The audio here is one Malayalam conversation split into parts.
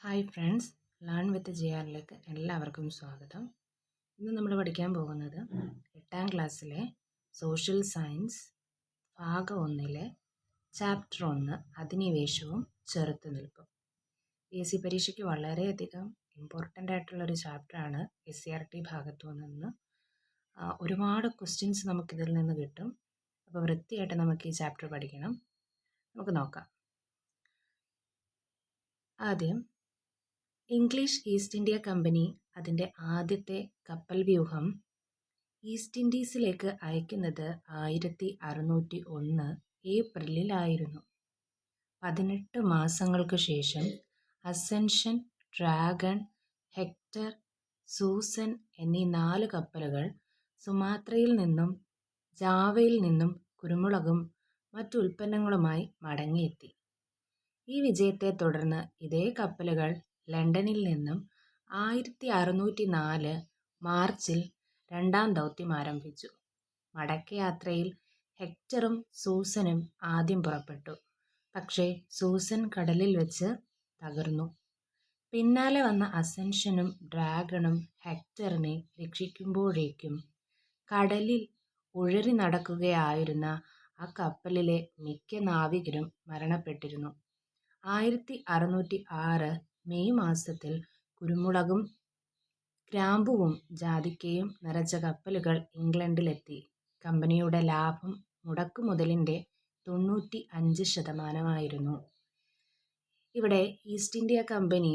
ഹായ് ഫ്രണ്ട്സ്, ലേൺ വിത്ത് ജിആറിലേക്ക് എല്ലാവർക്കും സ്വാഗതം. ഇന്ന് നമ്മൾ പഠിക്കാൻ പോകുന്നത് 8ാം ക്ലാസ്സിലെ സോഷ്യൽ സയൻസ് ഭാഗം 1 ചാപ്റ്റർ 1 അധിനിവേശവും ചെറുത്തുനിൽപ്പും. PSC പരീക്ഷയ്ക്ക് വളരെയധികം ഇമ്പോർട്ടൻ്റ് ആയിട്ടുള്ളൊരു ചാപ്റ്ററാണ് SCRT ഭാഗത്തു നിന്ന്. ഒരുപാട് ക്വസ്റ്റ്യൻസ് നമുക്കിതിൽ നിന്ന് കിട്ടും. അപ്പോൾ വൃത്തിയായിട്ട് നമുക്ക് ഈ ചാപ്റ്റർ പഠിക്കണം. നമുക്ക് നോക്കാം. ആദ്യം ഇംഗ്ലീഷ് ഈസ്റ്റ് ഇന്ത്യ കമ്പനി അതിൻ്റെ ആദ്യത്തെ കപ്പൽ വ്യൂഹം ഈസ്റ്റ് ഇൻഡീസിലേക്ക് അയക്കുന്നത് 1601 ഏപ്രിലിലായിരുന്നു. 18 മാസങ്ങൾക്ക് ശേഷം അസെൻഷൻ, ഡ്രാഗൺ, ഹെക്ടർ, സൂസൻ എന്നീ 4 കപ്പലുകൾ സുമാത്രയിൽ നിന്നും ജാവയിൽ നിന്നും കുരുമുളകും മറ്റു ഉൽപ്പന്നങ്ങളുമായി മടങ്ങിയെത്തി. ഈ വിജയത്തെ തുടർന്ന് ഇതേ കപ്പലുകൾ ലണ്ടനിൽ നിന്നും 1604 മാർച്ചിൽ 2ാം ദൗത്യം ആരംഭിച്ചു. മടക്കയാത്രയിൽ ഹെക്ടറും സൂസനും ആദ്യം പുറപ്പെട്ടു. പക്ഷേ സൂസൻ കടലിൽ വെച്ച് തകർന്നു. പിന്നാലെ വന്ന അസെൻഷനും ഡ്രാഗണും ഹെക്ടറിനെ രക്ഷിക്കുമ്പോഴേക്കും കടലിൽ ഉഴറി നടക്കുകയായിരുന്ന ആ കപ്പലിലെ മിക്ക നാവികരും മരണപ്പെട്ടിരുന്നു. 1606 മെയ് മാസത്തിൽ കുരുമുളകും ഗ്രാമ്പുവും ജാതിക്കയും നിറച്ച കപ്പലുകൾ ഇംഗ്ലണ്ടിലെത്തി. കമ്പനിയുടെ ലാഭം മുടക്കുമുതലിൻ്റെ 95%. ഇവിടെ ഈസ്റ്റ് ഇന്ത്യ കമ്പനി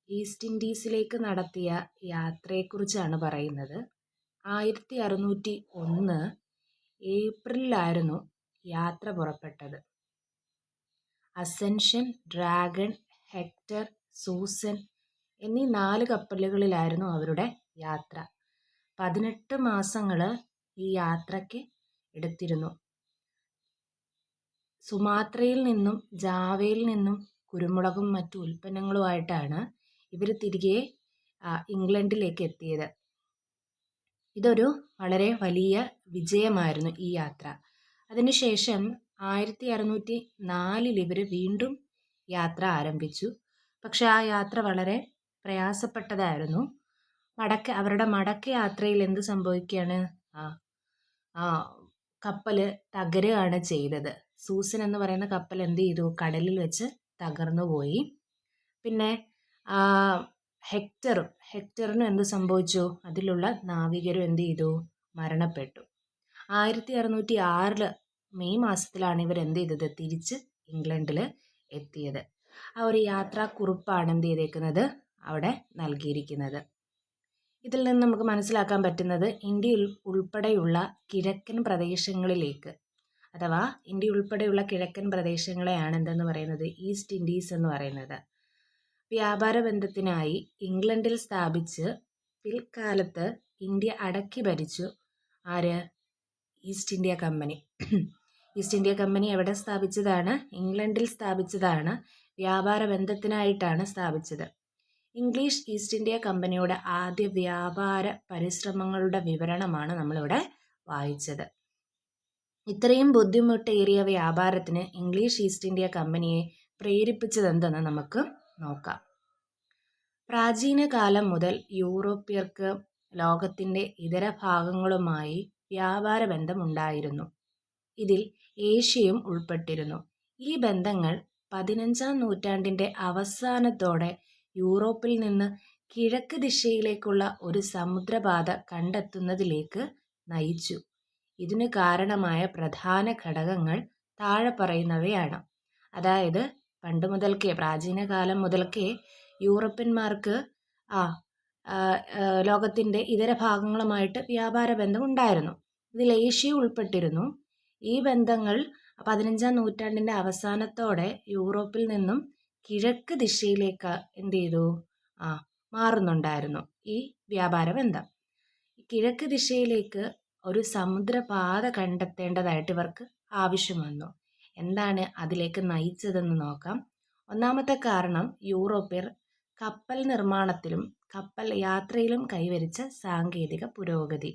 ഈസ്റ്റ് ഇൻഡീസിലേക്ക് നടത്തിയ യാത്രയെക്കുറിച്ചാണ് പറയുന്നത്. 1601 ഏപ്രിലിലായിരുന്നു യാത്ര പുറപ്പെട്ടത്. അസെൻഷൻ, ഡ്രാഗൺ, ഹെക്ടർ, സൂസൻ എന്നീ 4 കപ്പലുകളിലായിരുന്നു അവരുടെ യാത്ര. 18 മാസങ്ങൾ ഈ യാത്രയ്ക്ക് എടുത്തിരുന്നു. സുമാത്രയിൽ നിന്നും ജാവയിൽ നിന്നും കുരുമുളകും മറ്റു ഉൽപ്പന്നങ്ങളുമായിട്ടാണ് ഇവർ തിരികെ ഇംഗ്ലണ്ടിലേക്ക് എത്തിയത്. ഇതൊരു വളരെ വലിയ വിജയമായിരുന്നു ഈ യാത്ര. അതിനുശേഷം 1604 ഇവർ വീണ്ടും യാത്ര ആരംഭിച്ചു. പക്ഷെ ആ യാത്ര വളരെ പ്രയാസപ്പെട്ടതായിരുന്നു. അവരുടെ മടക്ക യാത്രയിൽ എന്ത് സംഭവിക്കുകയാണ്? കപ്പൽ തകരുകയാണ് ചെയ്തത്. സൂസൻ എന്ന് പറയുന്ന കപ്പൽ എന്ത് ചെയ്തു? കടലിൽ വെച്ച് തകർന്നു പോയി. പിന്നെ ഹെക്ടറിനും എന്ത് സംഭവിച്ചു? അതിലുള്ള നാവികരും എന്ത് ചെയ്തു? മരണപ്പെട്ടു. 1606 മെയ് മാസത്തിലാണ് ഇവർ എന്ത് ചെയ്തത്? തിരിച്ച് ഇംഗ്ലണ്ടിൽ എത്തിയത്. ആ ഒരു യാത്രാക്കുറിപ്പാണ് എന്ത് ചെയ്തേക്കുന്നത്? അവിടെ നൽകിയിരിക്കുന്നത്. ഇതിൽ നിന്ന് നമുക്ക് മനസ്സിലാക്കാൻ പറ്റുന്നത് ഇന്ത്യ ഉൾപ്പെടെയുള്ള കിഴക്കൻ പ്രദേശങ്ങളിലേക്ക്, അഥവാ ഇന്ത്യ ഉൾപ്പെടെയുള്ള കിഴക്കൻ പ്രദേശങ്ങളെയാണ് എന്തെന്ന് പറയുന്നത്? ഈസ്റ്റ് ഇൻഡീസ് എന്ന് പറയുന്നത്. വ്യാപാര ബന്ധത്തിനായി ഇംഗ്ലണ്ടിൽ സ്ഥാപിച്ച് പിൽക്കാലത്ത് ഇന്ത്യ അടക്കി ഭരിച്ചു. ആര്? East India company. East India company എവിടെ സ്ഥാപിച്ചതാണ്? ഇംഗ്ലണ്ടിൽ സ്ഥാപിച്ചതാണ്. വ്യാപാര ബന്ധത്തിനായിട്ടാണ് സ്ഥാപിച്ചത്. ഇംഗ്ലീഷ് ഈസ്റ്റ് ഇന്ത്യ കമ്പനിയുടെ ആദ്യ വ്യാപാര പരിശ്രമങ്ങളുടെ വിവരണമാണ് നമ്മളിവിടെ വായിച്ചത്. ഇത്രയും ബുദ്ധിമുട്ടേറിയ വ്യാപാരത്തിന് ഇംഗ്ലീഷ് ഈസ്റ്റ് ഇന്ത്യ കമ്പനിയെ പ്രേരിപ്പിച്ചതെന്തെന്ന് നമുക്ക് നോക്കാം. പ്രാചീന കാലം മുതൽ യൂറോപ്യർക്ക് ലോകത്തിൻ്റെ ഇതര ഭാഗങ്ങളുമായി വ്യാപാര ബന്ധമുണ്ടായിരുന്നു. ഇതിൽ ഏഷ്യയും ഉൾപ്പെട്ടിരുന്നു. ഈ ബന്ധങ്ങൾ 15ാം നൂറ്റാണ്ടിൻ്റെ അവസാനത്തോടെ യൂറോപ്പിൽ നിന്ന് കിഴക്ക് ദിശയിലേക്കുള്ള ഒരു സമുദ്രപാത കണ്ടെത്തുന്നതിലേക്ക് നയിച്ചു. ഇതിന് കാരണമായ പ്രധാന ഘടകങ്ങൾ താഴെ പറയുന്നവയാണ്. അതായത് പണ്ട് മുതൽക്കേ, പ്രാചീന കാലം മുതൽക്കേ യൂറോപ്യന്മാർക്ക് ലോകത്തിൻ്റെ ഇതര ഭാഗങ്ങളുമായിട്ട് വ്യാപാര ബന്ധം ഉണ്ടായിരുന്നു. ഇതിൽ ഏഷ്യ ഉൾപ്പെട്ടിരുന്നു. ഈ ബന്ധങ്ങൾ 15ാം നൂറ്റാണ്ടിൻ്റെ അവസാനത്തോടെ യൂറോപ്പിൽ നിന്നും കിഴക്ക് ദിശയിലേക്ക് എന്ത് ചെയ്തു? മാറുന്നുണ്ടായിരുന്നു ഈ വ്യാപാര ബന്ധം. കിഴക്ക് ദിശയിലേക്ക് ഒരു സമുദ്രപാത കണ്ടെത്തേണ്ടതായിട്ട് ഇവർക്ക് ആവശ്യം വന്നു. എന്താണ് അതിലേക്ക് നയിച്ചതെന്ന് നോക്കാം. ഒന്നാമത്തെ കാരണം യൂറോപ്യർ കപ്പൽ നിർമ്മാണത്തിലും കപ്പൽ യാത്രയിലും കൈവരിച്ച സാങ്കേതിക പുരോഗതി.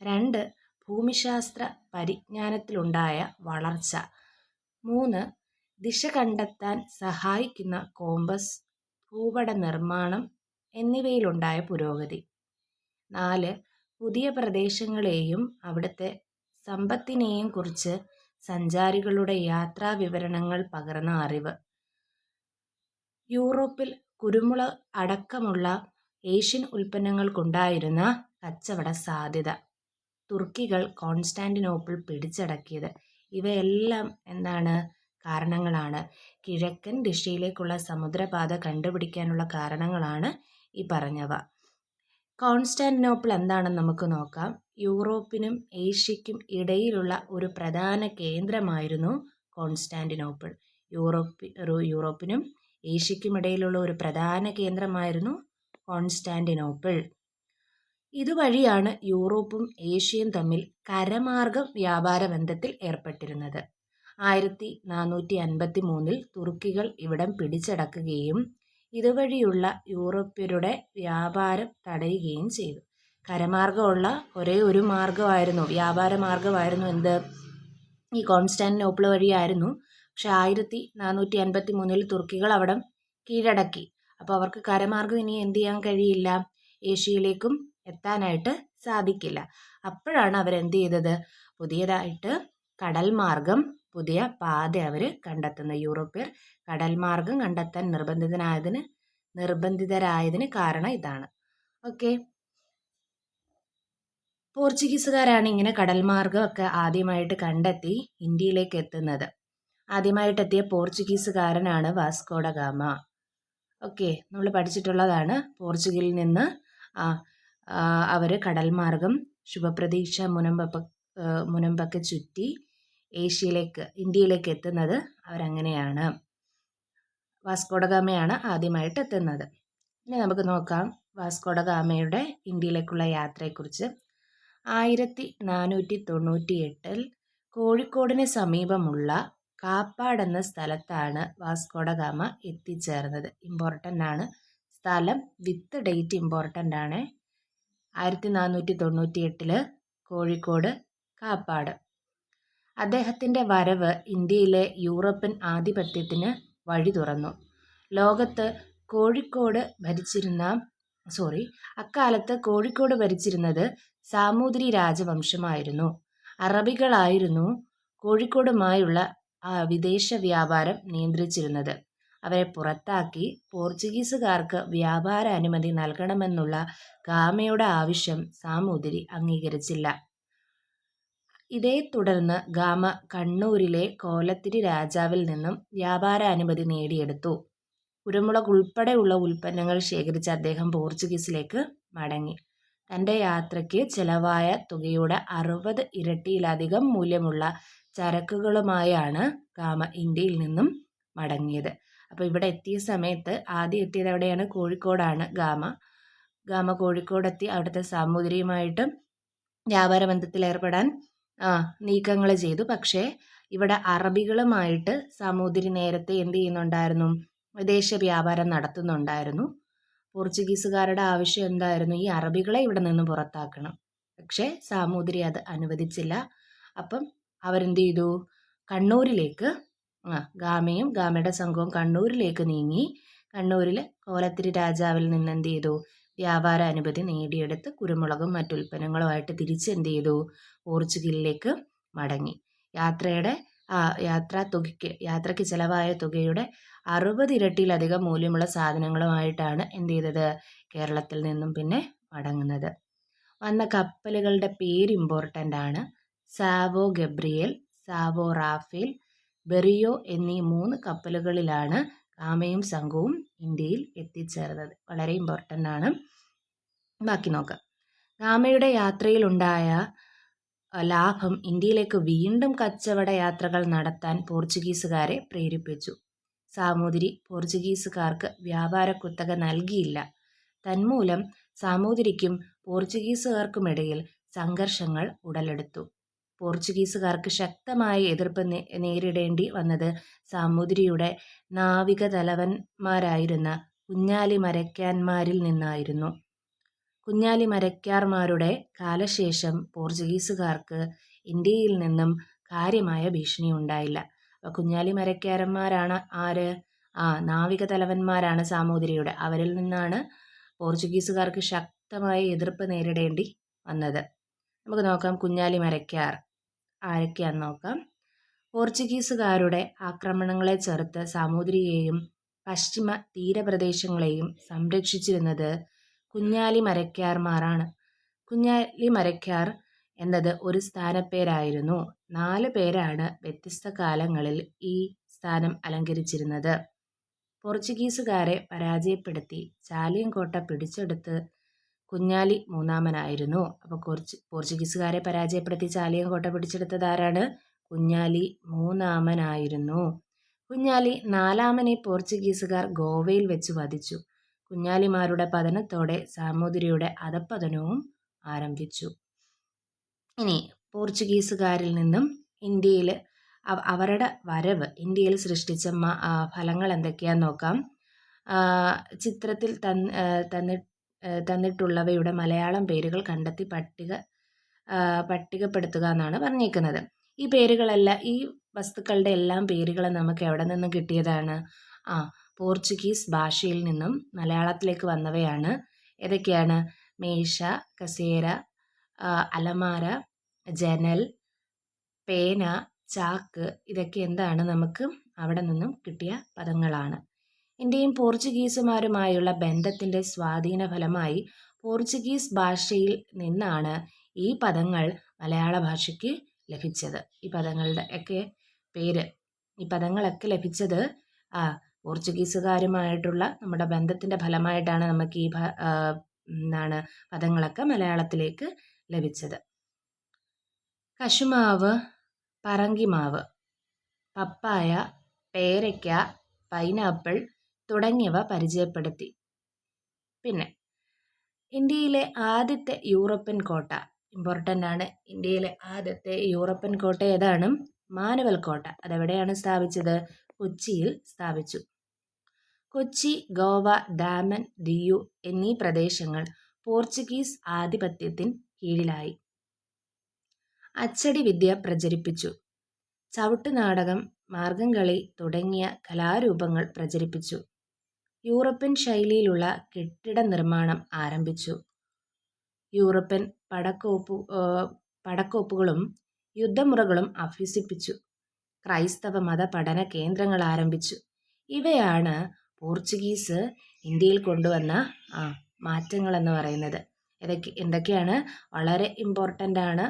2. ഭൂമിശാസ്ത്ര പരിജ്ഞാനത്തിലുണ്ടായ വളർച്ച. 3. ദിശ കണ്ടെത്താൻ സഹായിക്കുന്ന ഭൂപട നിർമ്മാണം എന്നിവയിലുണ്ടായ പുരോഗതി. 4. പുതിയ പ്രദേശങ്ങളെയും അവിടുത്തെ സമ്പത്തിനെയും കുറിച്ച് സഞ്ചാരികളുടെ യാത്രാ വിവരണങ്ങൾ പകർന്ന അറിവ്. യൂറോപ്പിൽ കുരുമുളക് അടക്കമുള്ള ഏഷ്യൻ ഉൽപ്പന്നങ്ങൾക്കുണ്ടായിരുന്ന കച്ചവട സാധ്യത. തുർക്കികൾ കോൺസ്റ്റാന്റിനോപ്പിൾ പിടിച്ചടക്കിയത്. ഇവയെല്ലാം എന്താണ്? കാരണങ്ങളാണ്. കിഴക്കൻ ദിശയിലേക്കുള്ള സമുദ്രപാത കണ്ടുപിടിക്കാനുള്ള കാരണങ്ങളാണ് ഈ പറഞ്ഞവ. കോൺസ്റ്റാന്റിനോപ്പിൾ എന്താണെന്ന് നമുക്ക് നോക്കാം. യൂറോപ്പിനും ഏഷ്യയ്ക്കും ഇടയിലുള്ള ഒരു പ്രധാന കേന്ദ്രമായിരുന്നു കോൺസ്റ്റാന്റിനോപ്പിൾ. യൂറോപ്പിനും ഏഷ്യയ്ക്കും ഇടയിലുള്ള ഒരു പ്രധാന കേന്ദ്രമായിരുന്നു കോൺസ്റ്റാന്റിനോപ്പിൾ. ഇതുവഴിയാണ് യൂറോപ്പും ഏഷ്യയും തമ്മിൽ കരമാർഗം വ്യാപാര ബന്ധത്തിൽ ഏർപ്പെട്ടിരുന്നത്. 1453 തുർക്കികൾ ഇവിടം പിടിച്ചടക്കുകയും ഇതുവഴിയുള്ള യൂറോപ്യരുടെ വ്യാപാരം തടയുകയും ചെയ്തു. കരമാർഗമുള്ള ഒരേ ഒരു മാർഗമായിരുന്നു, വ്യാപാര മാർഗമായിരുന്നു എന്ത്? ഈ കോൺസ്റ്റാന്റിനോപ്പിൾ വഴിയായിരുന്നു. പക്ഷെ 1453 തുർക്കികൾ അവിടം കീഴടക്കി. അപ്പോൾ അവർക്ക് കരമാർഗം ഇനി എന്ത് ചെയ്യാൻ കഴിയില്ല, ഏഷ്യയിലേക്കും എത്താനായിട്ട് സാധിക്കില്ല. അപ്പോഴാണ് അവരെന്ത് ചെയ്തത്? പുതിയതായിട്ട് കടൽ മാർഗം പുതിയ പാത അവർ കണ്ടെത്തുന്നത്. യൂറോപ്യർ കടൽ മാർഗം കണ്ടെത്താൻ നിർബന്ധിതരായതിന് കാരണം ഇതാണ്. ഓക്കെ, പോർച്ചുഗീസുകാരാണ് ഇങ്ങനെ കടൽ മാർഗം ഒക്കെ ആദ്യമായിട്ട് കണ്ടെത്തി ഇന്ത്യയിലേക്ക് എത്തുന്നത്. ആദ്യമായിട്ടെത്തിയ പോർച്ചുഗീസുകാരനാണ് വാസ്കോഡ ഗാമ. ഓക്കെ, നമ്മൾ പഠിച്ചിട്ടുള്ളതാണ്. പോർച്ചുഗലിൽ നിന്ന് അവർ കടൽ മാർഗം ശുഭപ്രതീക്ഷ മുനമ്പൊക്കെ ചുറ്റി ഇന്ത്യയിലേക്ക് എത്തുന്നത് അവരങ്ങനെയാണ്. വാസ്കോഡ ഗാമയാണ് ആദ്യമായിട്ട് എത്തുന്നത്. ഇനി നമുക്ക് നോക്കാം വാസ്കോഡ ഗാമയുടെ ഇന്ത്യയിലേക്കുള്ള യാത്രയെക്കുറിച്ച്. 1498 കോഴിക്കോടിന് സമീപമുള്ള കാപ്പാട് എന്ന സ്ഥലത്താണ് വാസ്കോഡ ഗാമ എത്തിച്ചേർന്നത്. ഇമ്പോർട്ടൻ്റ് ആണ് സ്ഥലം, വിത്ത് ഡേറ്റ് ഇമ്പോർട്ടൻ്റ് ആണ്. 1498 കോഴിക്കോട് കാപ്പാട്. അദ്ദേഹത്തിൻ്റെ വരവ് ഇന്ത്യയിലെ യൂറോപ്യൻ ആധിപത്യത്തിന് വഴി തുറന്നു. അക്കാലത്ത് കോഴിക്കോട് ഭരിച്ചിരുന്നത് സാമൂതിരി രാജവംശമായിരുന്നു. അറബികളായിരുന്നു കോഴിക്കോടുമായുള്ള വിദേശ വ്യാപാരം നിയന്ത്രിച്ചിരുന്നത്. അവരെ പുറത്താക്കി പോർച്ചുഗീസുകാർക്ക് വ്യാപാര അനുമതി നൽകണമെന്നുള്ള ഗാമയുടെ ആവശ്യം സാമൂതിരി അംഗീകരിച്ചില്ല. ഇതേ തുടർന്ന് ഗാമ കണ്ണൂരിലെ കോലത്തിരി രാജാവിൽ നിന്നും വ്യാപാര അനുമതി നേടിയെടുത്തു. കുരുമുളക് ഉൾപ്പെടെയുള്ള ഉൽപ്പന്നങ്ങൾ ശേഖരിച്ച് അദ്ദേഹം പോർച്ചുഗീസിലേക്ക് മടങ്ങി. തൻ്റെ യാത്രയ്ക്ക് ചെലവായ തുകയുടെ 60 ഇരട്ടിയിലധികം മൂല്യമുള്ള ചരക്കുകളുമായാണ് ഗാമ ഇന്ത്യയിൽ നിന്നും മടങ്ങിയത്. അപ്പോൾ ഇവിടെ എത്തിയ സമയത്ത് ആദ്യം എത്തിയത് എവിടെയാണ്? കോഴിക്കോടാണ് ഗാമ കോഴിക്കോടെത്തി അവിടുത്തെ സാമൂതിരിയുമായിട്ട് വ്യാപാര ബന്ധത്തിൽ ഏർപ്പെടാൻ നീക്കങ്ങൾ ചെയ്തു. പക്ഷേ ഇവിടെ അറബികളുമായിട്ട് സാമൂതിരി നേരത്തെ എന്ത് ചെയ്യുന്നുണ്ടായിരുന്നു? വിദേശ വ്യാപാരം നടത്തുന്നുണ്ടായിരുന്നു. പോർച്ചുഗീസുകാരുടെ ആവശ്യം എന്തായിരുന്നു? ഈ അറബികളെ ഇവിടെ നിന്ന് പുറത്താക്കണം. പക്ഷേ സാമൂതിരി അത് അനുവദിച്ചില്ല. അപ്പം അവരെന്ത് ചെയ്തു? കണ്ണൂരിലേക്ക് ഗാമയും ഗാമയുടെ സംഘവും കണ്ണൂരിലേക്ക് നീങ്ങി. കണ്ണൂരിൽ കോലത്തിരി രാജാവിൽ നിന്ന് എന്ത് ചെയ്തു? വ്യാപാര അനുമതി നേടിയെടുത്ത് കുരുമുളകും മറ്റുൽപ്പന്നങ്ങളുമായിട്ട് തിരിച്ചെന്ത് ചെയ്തു? പോർച്ചുഗലിലേക്ക് മടങ്ങി. യാത്രയ്ക്ക് ചിലവായ തുകയുടെ 60 ഇരട്ടിയിലധികം മൂല്യമുള്ള സാധനങ്ങളുമായിട്ടാണ് എന്ത് ചെയ്തത്? കേരളത്തിൽ നിന്നും പിന്നെ മടങ്ങുന്നത്. വന്ന കപ്പലുകളുടെ പേര് ഇമ്പോർട്ടൻ്റ് ആണ്. Sao Gabriel, Sao Rafael, Berrio എന്നീ 3 കപ്പലുകളിലാണ് ഗാമയും സംഘവും ഇന്ത്യയിൽ എത്തിച്ചേർന്നത്. വളരെ ഇമ്പോർട്ടൻ്റ് ആണ്. ബാക്കി നോക്കാം. ഗാമയുടെ യാത്രയിലുണ്ടായ ലാഭം ഇന്ത്യയിലേക്ക് വീണ്ടും കച്ചവട യാത്രകൾ നടത്താൻ പോർച്ചുഗീസുകാരെ പ്രേരിപ്പിച്ചു. സാമൂതിരി പോർച്ചുഗീസുകാർക്ക് വ്യാപാര കുത്തക നൽകിയില്ല. തന്മൂലം സാമൂതിരിക്കും പോർച്ചുഗീസുകാർക്കുമിടയിൽ സംഘർഷങ്ങൾ ഉടലെടുത്തു. പോർച്ചുഗീസുകാർക്ക് ശക്തമായ എതിർപ്പ് നേരിടേണ്ടി വന്നത് സാമൂതിരിയുടെ നാവിക തലവന്മാരായിരുന്ന കുഞ്ഞാലി മരയ്ക്കാന്മാരിൽ നിന്നായിരുന്നു. കുഞ്ഞാലി മരയ്ക്കാർമാരുടെ കാലശേഷം പോർച്ചുഗീസുകാർക്ക് ഇന്ത്യയിൽ നിന്നും കാര്യമായ ഭീഷണി ഉണ്ടായില്ല. അപ്പോൾ കുഞ്ഞാലി മരയ്ക്കാരന്മാരാണ് ആര്? നാവിക തലവന്മാരാണ് സാമൂതിരിയുടെ. അവരിൽ നിന്നാണ് പോർച്ചുഗീസുകാർക്ക് ശക്തമായ എതിർപ്പ് നേരിടേണ്ടി വന്നത്. നമുക്ക് നോക്കാം കുഞ്ഞാലി മരയ്ക്കാർ ആരൊക്കെയാന്ന് നോക്കാം. പോർച്ചുഗീസുകാരുടെ ആക്രമണങ്ങളെ ചെറുത്ത് സാമൂതിരിയെയും പശ്ചിമ തീരപ്രദേശങ്ങളെയും സംരക്ഷിച്ചിരുന്നത് കുഞ്ഞാലി മരയ്ക്കാർമാരാണ്. കുഞ്ഞാലി മരയ്ക്കാർ എന്നത് ഒരു സ്ഥാനപ്പേരായിരുന്നു. 4 പേരാണ് വ്യത്യസ്ത കാലങ്ങളിൽ ഈ സ്ഥാനം അലങ്കരിച്ചിരുന്നത്. പോർച്ചുഗീസുകാരെ പരാജയപ്പെടുത്തി ചാലിയൻകോട്ട പിടിച്ചെടുത്ത് കുഞ്ഞാലി മൂന്നാമനായിരുന്നു. അപ്പോൾ പോർച്ചുഗീസുകാരെ പരാജയപ്പെടുത്തി ചാലിയൻകോട്ട പിടിച്ചെടുത്തത് ആരാണ്? കുഞ്ഞാലി മൂന്നാമനായിരുന്നു. കുഞ്ഞാലി നാലാമനെ പോർച്ചുഗീസുകാർ ഗോവയിൽ വെച്ച് വധിച്ചു. കുഞ്ഞാലിമാരുടെ പതനത്തോടെ സാമൂതിരിയുടെ അധപ്പതനവും ആരംഭിച്ചു. ഇനി പോർച്ചുഗീസുകാരിൽ നിന്നും ഇന്ത്യയിൽ അവരുടെ വരവ് ഇന്ത്യയിൽ സൃഷ്ടിച്ച ഫലങ്ങൾ എന്തൊക്കെയാന്ന് നോക്കാം. ചിത്രത്തിൽ തന്നിട്ടുള്ളവയുടെ മലയാളം പേരുകൾ കണ്ടെത്തി പട്ടികപ്പെടുത്തുക എന്നാണ് പറഞ്ഞേക്കുന്നത്. ഈ പേരുകളെല്ലാം, ഈ വസ്തുക്കളുടെ എല്ലാം പേരുകൾ നമുക്ക് എവിടെ നിന്നും കിട്ടിയതാണ്? പോർച്ചുഗീസ് ഭാഷയിൽ നിന്നും മലയാളത്തിലേക്ക് വന്നവയാണ്. ഏതൊക്കെയാണ്? മേശ, കസേര, അലമാര, ജനൽ, പേന, ചാക്ക്, ഇതൊക്കെ എന്താണ്? നമുക്ക് അവിടെ നിന്നും കിട്ടിയ പദങ്ങളാണ്. ഇന്ത്യയും പോർച്ചുഗീസുമാരുമായുള്ള ബന്ധത്തിൻ്റെ സ്വാധീന ഫലമായി പോർച്ചുഗീസ് ഭാഷയിൽ നിന്നാണ് ഈ പദങ്ങൾ മലയാള ഭാഷയ്ക്ക് ലഭിച്ചത്. ഈ പദങ്ങളൊക്കെ ലഭിച്ചത് പോർച്ചുഗീസുകാരുമായിട്ടുള്ള നമ്മുടെ ബന്ധത്തിൻ്റെ ഫലമായിട്ടാണ് നമുക്ക് ഈ പദങ്ങളൊക്കെ മലയാളത്തിലേക്ക് ലഭിച്ചത്. കശുമാവ്, പറങ്കിമാവ്, പപ്പായ, പേരയ്ക്ക, പൈനാപ്പിൾ തുടങ്ങിയവ പരിചയപ്പെടുത്തി. പിന്നെ ഇന്ത്യയിലെ ആദ്യത്തെ യൂറോപ്യൻ കോട്ട ഇമ്പോർട്ടൻ്റ് ആണ്. ഇന്ത്യയിലെ ആദ്യത്തെ യൂറോപ്യൻ കോട്ട ഏതാണ്? മാനുവൽ കോട്ട. അതെവിടെയാണ് സ്ഥാപിച്ചത്? കൊച്ചിയിൽ സ്ഥാപിച്ചു. കൊച്ചി, ഗോവ, ദാമൻ, ദിയു എന്നീ പ്രദേശങ്ങൾ പോർച്ചുഗീസ് ആധിപത്യത്തിന് കീഴിലായി. അച്ചടി വിദ്യ പ്രചരിപ്പിച്ചു. ചവിട്ടുനാടകം, മാർഗംകളി തുടങ്ങിയ കലാരൂപങ്ങൾ പ്രചരിപ്പിച്ചു. യൂറോപ്യൻ ശൈലിയിലുള്ള കെട്ടിട നിർമ്മാണം ആരംഭിച്ചു. യൂറോപ്യൻ പടക്കോപ്പുകളും യുദ്ധമുറകളും അഭ്യസിപ്പിച്ചു. ക്രൈസ്തവ മത പഠന കേന്ദ്രങ്ങൾ ആരംഭിച്ചു. ഇവയാണ് പോർച്ചുഗീസ് ഇന്ത്യയിൽ കൊണ്ടുവന്ന മാറ്റങ്ങൾ എന്ന് പറയുന്നത്. എന്തൊക്കെയാണ്? വളരെ ഇമ്പോർട്ടൻ്റ് ആണ്.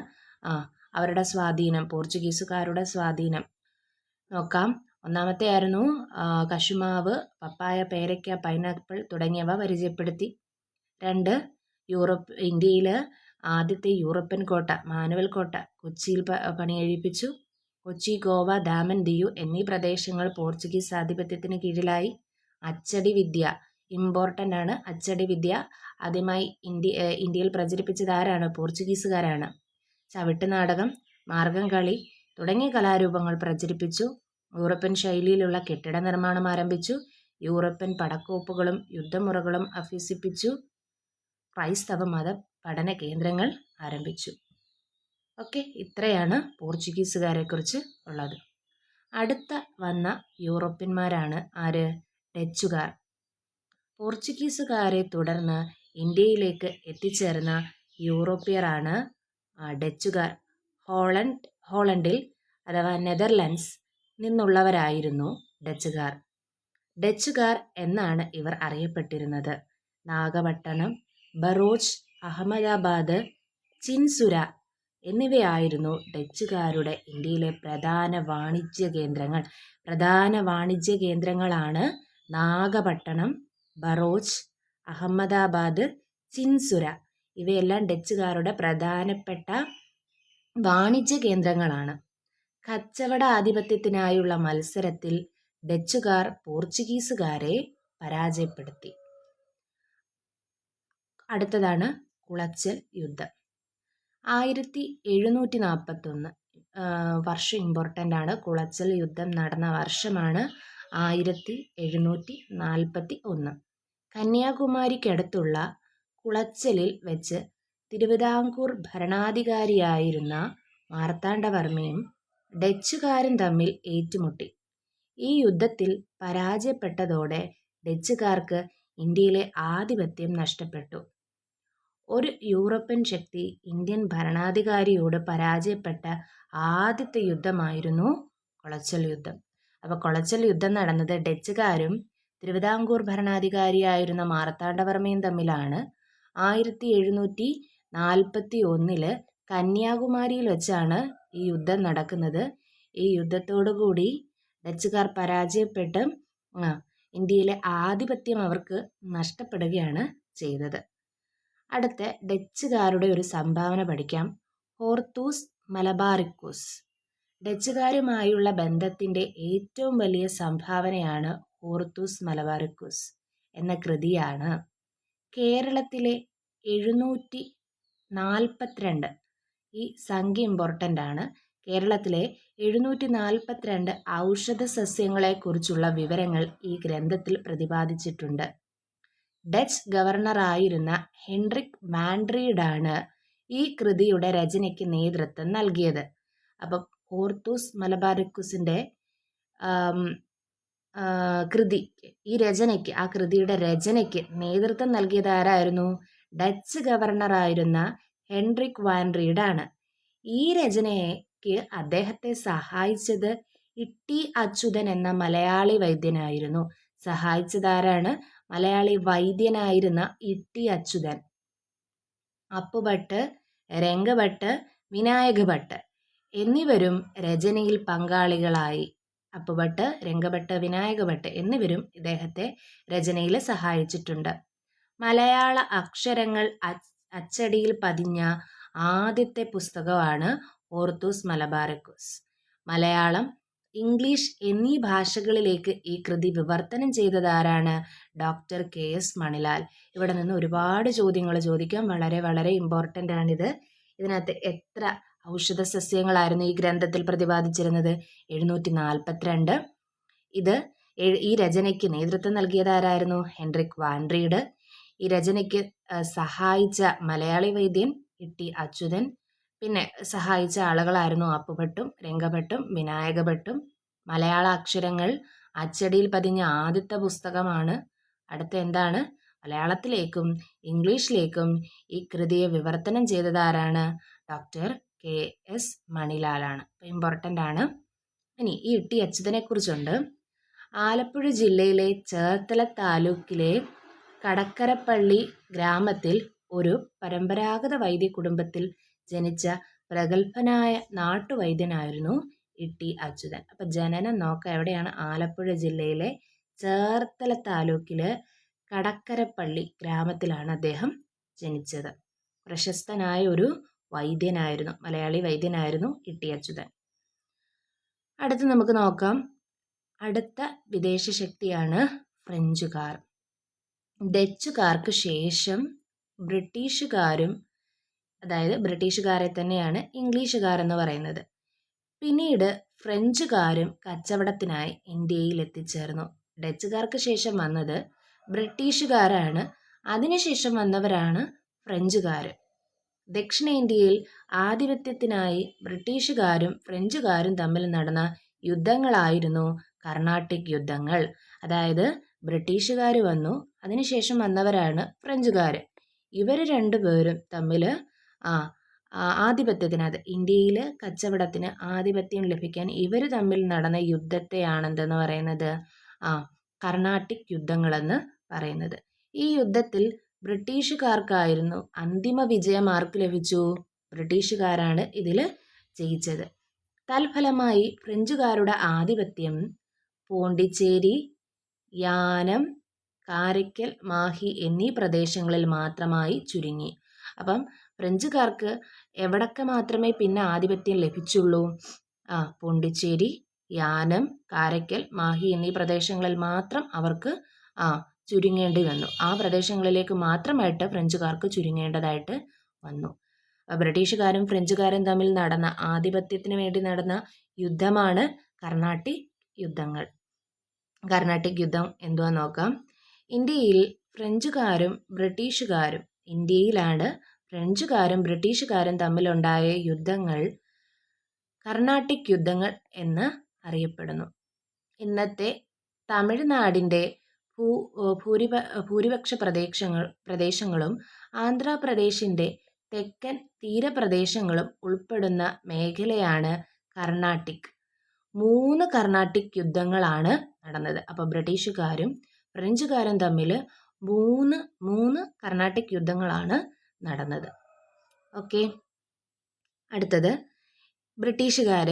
അവരുടെ സ്വാധീനം, പോർച്ചുഗീസുകാരുടെ സ്വാധീനം നോക്കാം. ഒന്നാമത്തെ ആയിരുന്നു കശുമാവ്, പപ്പായ, പേരയ്ക്ക, പൈനാപ്പിൾ തുടങ്ങിയവ പരിചയപ്പെടുത്തി. 2, ഇന്ത്യയിൽ ആദ്യത്തെ യൂറോപ്യൻ കോട്ട മാനുവൽ കോട്ട കൊച്ചിയിൽ പണികഴിപ്പിച്ചു. കൊച്ചി, ഗോവ, ദാമൻ, ദിയു എന്നീ പ്രദേശങ്ങൾ പോർച്ചുഗീസ് ആധിപത്യത്തിന് കീഴിലായി. അച്ചടി വിദ്യ ഇമ്പോർട്ടൻ്റ് ആണ്. അച്ചടി വിദ്യ ആദ്യമായി ഇന്ത്യയിൽ പ്രചരിപ്പിച്ചത് ആരാണ്? പോർച്ചുഗീസുകാരാണ്. ചവിട്ടുനാടകം, മാർഗംകളി തുടങ്ങിയ കലാരൂപങ്ങൾ പ്രചരിപ്പിച്ചു. യൂറോപ്യൻ ശൈലിയിലുള്ള കെട്ടിട നിർമ്മാണം ആരംഭിച്ചു. യൂറോപ്യൻ പടക്കോപ്പുകളും യുദ്ധമുറകളും അഭ്യസിപ്പിച്ചു. ക്രൈസ്തവ മത പഠന കേന്ദ്രങ്ങൾ ആരംഭിച്ചു. ഓക്കെ, ഇത്രയാണ് പോർച്ചുഗീസുകാരെ കുറിച്ച് ഉള്ളത്. അടുത്ത വന്ന യൂറോപ്യന്മാരാണ് ആര്? ഡച്ചുകാർ. പോർച്ചുഗീസുകാരെ തുടർന്ന് ഇന്ത്യയിലേക്ക് എത്തിച്ചേർന്ന യൂറോപ്യരാണ് ഡച്ചുകാർ. ഹോളണ്ടിൽ അഥവാ നെതർലൻഡ്സ് നിന്നുള്ളവരായിരുന്നു ഡച്ചുകാർ. ഡച്ചുകാർ എന്നാണ് ഇവർ അറിയപ്പെട്ടിരുന്നത്. നാഗപട്ടണം, ബറോച്ച്, അഹമ്മദാബാദ്, ചിൻസുര എന്നിവയായിരുന്നു ഡച്ചുകാരുടെ ഇന്ത്യയിലെ പ്രധാന വാണിജ്യ കേന്ദ്രങ്ങൾ. പ്രധാന വാണിജ്യ കേന്ദ്രങ്ങളാണ് നാഗപട്ടണം, ബറോച്ച്, അഹമ്മദാബാദ്, ചിൻസുര. ഇവയെല്ലാം ഡച്ചുകാരുടെ പ്രധാനപ്പെട്ട വാണിജ്യ കേന്ദ്രങ്ങളാണ്. കച്ചവട ആധിപത്യത്തിനായുള്ള മത്സരത്തിൽ ഡച്ചുകാർ പോർച്ചുഗീസുകാരെ പരാജയപ്പെടുത്തി. അടുത്തതാണ് കുളച്ചൽ യുദ്ധം. 1741 വർഷം ഇമ്പോർട്ടൻ്റ് ആണ്. കുളച്ചൽ യുദ്ധം നടന്ന വർഷമാണ് 1741. കന്യാകുമാരിക്കടുത്തുള്ള കുളച്ചലിൽ വെച്ച് തിരുവിതാംകൂർ ഭരണാധികാരിയായിരുന്ന മാർത്താണ്ഡവർമ്മയും ഡച്ചുകാരും തമ്മിൽ ഏറ്റുമുട്ടി. ഈ യുദ്ധത്തിൽ പരാജയപ്പെട്ടതോടെ ഡച്ചുകാർക്ക് ഇന്ത്യയിലെ ആധിപത്യം നഷ്ടപ്പെട്ടു. ഒരു യൂറോപ്യൻ ശക്തി ഇന്ത്യൻ ഭരണാധികാരിയോട് പരാജയപ്പെട്ട ആദ്യത്തെ യുദ്ധമായിരുന്നു കൊളച്ചൽ യുദ്ധം. അപ്പോൾ കൊളച്ചൽ യുദ്ധം നടന്നത് ഡച്ചുകാരും തിരുവിതാംകൂർ ഭരണാധികാരിയായിരുന്ന മാർത്താണ്ഡവർമ്മയും തമ്മിലാണ്. 1741 കന്യാകുമാരിയിൽ വെച്ചാണ് ഈ യുദ്ധം നടക്കുന്നത്. ഈ യുദ്ധത്തോടുകൂടി ഡച്ചുകാർ പരാജയപ്പെട്ട് ഇന്ത്യയിലെ ആധിപത്യം അവർക്ക് നഷ്ടപ്പെടുകയാണ് ചെയ്തത്. അടുത്ത ഡച്ചുകാരുടെ ഒരു സംഭാവന പഠിക്കാം. ഹോർത്തൂസ് മലബാറിക്കൂസ്. ഡച്ചുകാരുമായുള്ള ബന്ധത്തിൻ്റെ ഏറ്റവും വലിയ സംഭാവനയാണ് ഹോർത്തൂസ് മലബാറിക്കൂസ് എന്ന കൃതിയാണ്. കേരളത്തിലെ 742, ഈ സംഖ്യ ഇമ്പോർട്ടൻ്റ് ആണ്. കേരളത്തിലെ 742 ഔഷധ സസ്യങ്ങളെക്കുറിച്ചുള്ള വിവരങ്ങൾ ഈ ഗ്രന്ഥത്തിൽ പ്രതിപാദിച്ചിട്ടുണ്ട്. ഡച്ച് ഗവർണറായിരുന്ന ഹെൻറിക് വാൻഡ്രീഡാണ് ഈ കൃതിയുടെ രചനയ്ക്ക് നേതൃത്വം നൽകിയത്. അപ്പം ഹോർത്തൂസ് മലബാറിക്കൂസിൻ്റെ ആ കൃതിയുടെ രചനയ്ക്ക് നേതൃത്വം നൽകിയത് ആരായിരുന്നു? ഡച്ച് ഗവർണറായിരുന്ന ഹെൻറിക് വാൻഡ്രീഡാണ്. ഈ രചനയ്ക്ക് അദ്ദേഹത്തെ സഹായിച്ചത് ഇട്ടി അച്യുതൻ എന്ന മലയാളി വൈദ്യനായിരുന്നു. സഹായിച്ചതാരാണ്? മലയാളി വൈദ്യനായിരുന്ന ഇട്ടി അച്യുതൻ. അപ്പുഭട്ട്, രംഗഭട്ട്, വിനായകഭട്ട് എന്നിവരും രചനയിൽ പങ്കാളികളായി. അപ്പുഭട്ട്, രംഗഭട്ട്, വിനായകഭട്ട് എന്നിവരും ഇദ്ദേഹത്തെ രചനയിൽ സഹായിച്ചിട്ടുണ്ട്. മലയാള അക്ഷരങ്ങൾ അച്ചടിയിൽ പതിഞ്ഞ ആദ്യത്തെ പുസ്തകമാണ് ഹോർത്തൂസ് മലബാറിക്കൂസ്. മലയാളം, ഇംഗ്ലീഷ് എന്നീ ഭാഷകളിലേക്ക് ഈ കൃതി വിവർത്തനം ചെയ്തതാരാണ്? Doctor KS Manilal. ഇവിടെ നിന്ന് ഒരുപാട് ചോദ്യങ്ങൾ ചോദിക്കാം. വളരെ വളരെ ഇമ്പോർട്ടൻ്റ് ആണിത്. ഇതിനകത്ത് എത്ര ഔഷധ സസ്യങ്ങളായിരുന്നു ഈ ഗ്രന്ഥത്തിൽ പ്രതിപാദിച്ചിരുന്നത്? 742. ഈ രചനയ്ക്ക് നേതൃത്വം നൽകിയത് ആരായിരുന്നു? Henrique Van Rheede. ഈ രചനയ്ക്ക് സഹായിച്ച മലയാളി വൈദ്യൻ ഇട്ടി അച്യുതൻ. പിന്നെ സഹായിച്ച ആളുകളായിരുന്നു അപ്പുഭട്ടും രംഗഭട്ടും വിനായകഭട്ടും. മലയാള അക്ഷരങ്ങൾ അച്ചടിയിൽ പതിഞ്ഞ ആദ്യത്തെ പുസ്തകമാണ്. അടുത്ത എന്താണ്? മലയാളത്തിലേക്കും ഇംഗ്ലീഷിലേക്കും ഈ കൃതിയെ വിവർത്തനം ചെയ്തതാരാണ്? ഡോക്ടർ KS മണിലാലാണ്. ഇമ്പോർട്ടൻ്റ് ആണ്. ഇനി ഈ ഇട്ടി അച്യുതനെ കുറിച്ചുണ്ട്. ആലപ്പുഴ ജില്ലയിലെ ചേർത്തല താലൂക്കിലെ കടക്കരപ്പള്ളി ഗ്രാമത്തിൽ ഒരു പരമ്പരാഗത വൈദ്യ കുടുംബത്തിൽ ജനിച്ച പ്രഗത്ഭനായ നാട്ടുവൈദ്യനായിരുന്നു ഇട്ടി അച്യുതൻ. അപ്പം ജനനം നോക്കാം. എവിടെയാണ്? ആലപ്പുഴ ജില്ലയിലെ ചേർത്തല താലൂക്കിലെ കടക്കരപ്പള്ളി ഗ്രാമത്തിലാണ് അദ്ദേഹം ജനിച്ചത്. പ്രശസ്തനായ ഒരു വൈദ്യനായിരുന്നു, മലയാളി വൈദ്യനായിരുന്നു ഇട്ടി അച്യുതൻ. അടുത്ത് നമുക്ക് നോക്കാം. അടുത്ത വിദേശ ശക്തിയാണ് ഫ്രഞ്ചുകാർ. ഡച്ചുകാർക്ക് ശേഷം ബ്രിട്ടീഷുകാരും, അതായത് ബ്രിട്ടീഷുകാരെ തന്നെയാണ് ഇംഗ്ലീഷുകാരെന്ന് പറയുന്നത്. പിന്നീട് ഫ്രഞ്ചുകാരും കച്ചവടത്തിനായി ഇന്ത്യയിൽ എത്തിച്ചേർന്നു. ഡച്ചുകാർക്ക് ശേഷം വന്നത് ബ്രിട്ടീഷുകാരാണ്. അതിനുശേഷം വന്നവരാണ് ഫ്രഞ്ചുകാർ. ദക്ഷിണേന്ത്യയിൽ ആധിപത്യത്തിനായി ബ്രിട്ടീഷുകാരും ഫ്രഞ്ചുകാരും തമ്മിൽ നടന്ന യുദ്ധങ്ങളായിരുന്നു കർണാട്ടിക് യുദ്ധങ്ങൾ. അതായത് ബ്രിട്ടീഷുകാർ വന്നു, അതിനുശേഷം വന്നവരാണ് ഫ്രഞ്ചുകാർ. ഇവർ രണ്ടുപേരും തമ്മിൽ ആധിപത്യത്തിനകത്ത് ഇന്ത്യയിൽ കച്ചവടത്തിന് ആധിപത്യം ലഭിക്കാൻ ഇവർ തമ്മിൽ നടന്ന യുദ്ധത്തെയാണെന്തെന്ന് പറയുന്നത് കർണാട്ടിക് യുദ്ധങ്ങളെന്ന് പറയുന്നത്. ഈ യുദ്ധത്തിൽ ബ്രിട്ടീഷുകാർക്കായിരുന്നു അന്തിമ വിജയം. ആർക്ക് ലഭിച്ചു? ബ്രിട്ടീഷുകാരാണ് ഇതിൽ ജയിച്ചത്. തൽഫലമായി ഫ്രഞ്ചുകാരുടെ ആധിപത്യം പോണ്ടിച്ചേരി, യാനം, കാരയ്ക്കൽ, മാഹി എന്നീ പ്രദേശങ്ങളിൽ മാത്രമായി ചുരുങ്ങി. അപ്പം ഫ്രഞ്ചുകാർക്ക് എവിടൊക്കെ മാത്രമേ പിന്നെ ആധിപത്യം ലഭിച്ചുള്ളൂ? പോണ്ടിച്ചേരി, യാനം, കാരയ്ക്കൽ, മാഹി എന്നീ പ്രദേശങ്ങളിൽ മാത്രം അവർക്ക് ചുരുങ്ങേണ്ടി വന്നു. ആ പ്രദേശങ്ങളിലേക്ക് മാത്രമായിട്ട് ഫ്രഞ്ചുകാർക്ക് ചുരുങ്ങേണ്ടതായിട്ട് വന്നു. ബ്രിട്ടീഷുകാരും ഫ്രഞ്ചുകാരും തമ്മിൽ നടന്ന ആധിപത്യത്തിന് വേണ്ടി നടന്ന യുദ്ധമാണ് കർണാട്ടിക് യുദ്ധങ്ങൾ. കർണാട്ടിക് യുദ്ധം എന്തുവാ നോക്കാം. ഇന്ത്യയിലാണ് ഫ്രഞ്ചുകാരും ബ്രിട്ടീഷുകാരും തമ്മിലുണ്ടായ യുദ്ധങ്ങൾ കർണാട്ടിക് യുദ്ധങ്ങൾ എന്ന് അറിയപ്പെടുന്നു. ഇന്നത്തെ തമിഴ്നാടിൻ്റെ ഭൂരിപക്ഷ പ്രദേശങ്ങളും ആന്ധ്രാപ്രദേശിൻ്റെ തെക്കൻ തീരപ്രദേശങ്ങളും ഉൾപ്പെടുന്ന മേഖലയാണ് കർണാട്ടിക്. 3 കർണാട്ടിക് യുദ്ധങ്ങളാണ് നടന്നത്. അപ്പോൾ ബ്രിട്ടീഷുകാരും ഫ്രഞ്ചുകാരും തമ്മിൽ മൂന്ന് കർണാട്ടിക് യുദ്ധങ്ങളാണ് നടന്നത്. ഓക്കെ, അടുത്തത് ബ്രിട്ടീഷുകാർ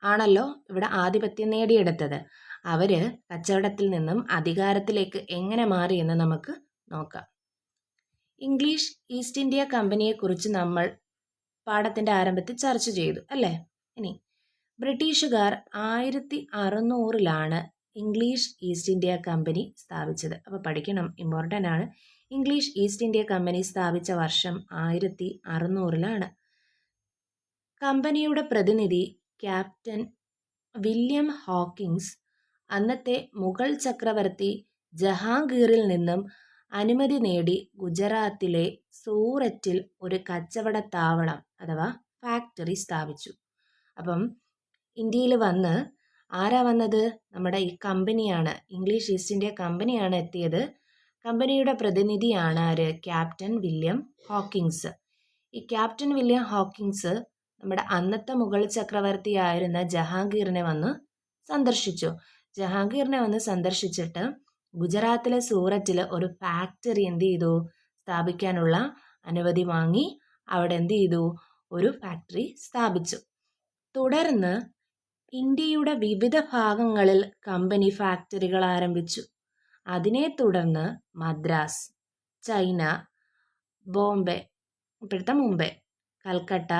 ആണല്ലോ ഇവിടെ ആധിപത്യം നേടിയെടുത്തത്. അവർ കച്ചവടത്തിൽ നിന്നും അധികാരത്തിലേക്ക് എങ്ങനെ മാറി എന്ന് നമുക്ക് നോക്കാം. ഇംഗ്ലീഷ് ഈസ്റ്റ് ഇന്ത്യ കമ്പനിയെക്കുറിച്ച് നമ്മൾ പാഠത്തിൻ്റെ ആരംഭത്തിൽ ചർച്ച ചെയ്തു അല്ലേ. ഇനി ബ്രിട്ടീഷുകാർ 1600 ഇംഗ്ലീഷ് ഈസ്റ്റ് ഇന്ത്യ കമ്പനി സ്ഥാപിച്ചത്. അപ്പോൾ പഠിക്കണം, ഇമ്പോർട്ടൻ്റ് ആണ്. ഇംഗ്ലീഷ് ഈസ്റ്റ് ഇന്ത്യ കമ്പനി സ്ഥാപിച്ച വർഷം 1600. കമ്പനിയുടെ പ്രതിനിധി ക്യാപ്റ്റൻ വില്യം ഹോക്കിൻസ് അന്നത്തെ മുഗൾ ചക്രവർത്തി ജഹാംഗീറിൽ നിന്നും അനുമതി നേടി ഗുജറാത്തിലെ സൂററ്റിൽ ഒരു കച്ചവട താവളം അഥവാ ഫാക്ടറി സ്ഥാപിച്ചു. അപ്പം ഇന്ത്യയിൽ ആരാ വന്നത്? നമ്മുടെ ഈ കമ്പനിയാണ്, ഇംഗ്ലീഷ് ഈസ്റ്റ് ഇന്ത്യ കമ്പനിയാണ് എത്തിയത്. കമ്പനിയുടെ പ്രതിനിധിയാണ് ആര്? Captain William Hawkins. ഈ ക്യാപ്റ്റൻ വില്യം ഹോക്കിൻസ് നമ്മുടെ അന്നത്തെ മുഗൾ ചക്രവർത്തിയായിരുന്ന ജഹാംഗീറിനെ വന്ന് സന്ദർശിച്ചിട്ട് ഗുജറാത്തിലെ സൂററ്റിൽ ഒരു ഫാക്ടറി സ്ഥാപിക്കാനുള്ള അനുമതി വാങ്ങി. അവിടെ ഒരു ഫാക്ടറി സ്ഥാപിച്ചു. തുടർന്ന് ഇന്ത്യയുടെ വിവിധ ഭാഗങ്ങളിൽ കമ്പനി ഫാക്ടറികൾ ആരംഭിച്ചു. അതിനെ തുടർന്ന് മദ്രാസ്, ചൈന, ബോംബെ, ഇപ്പോഴത്തെ മുംബൈ, കൽക്കട്ട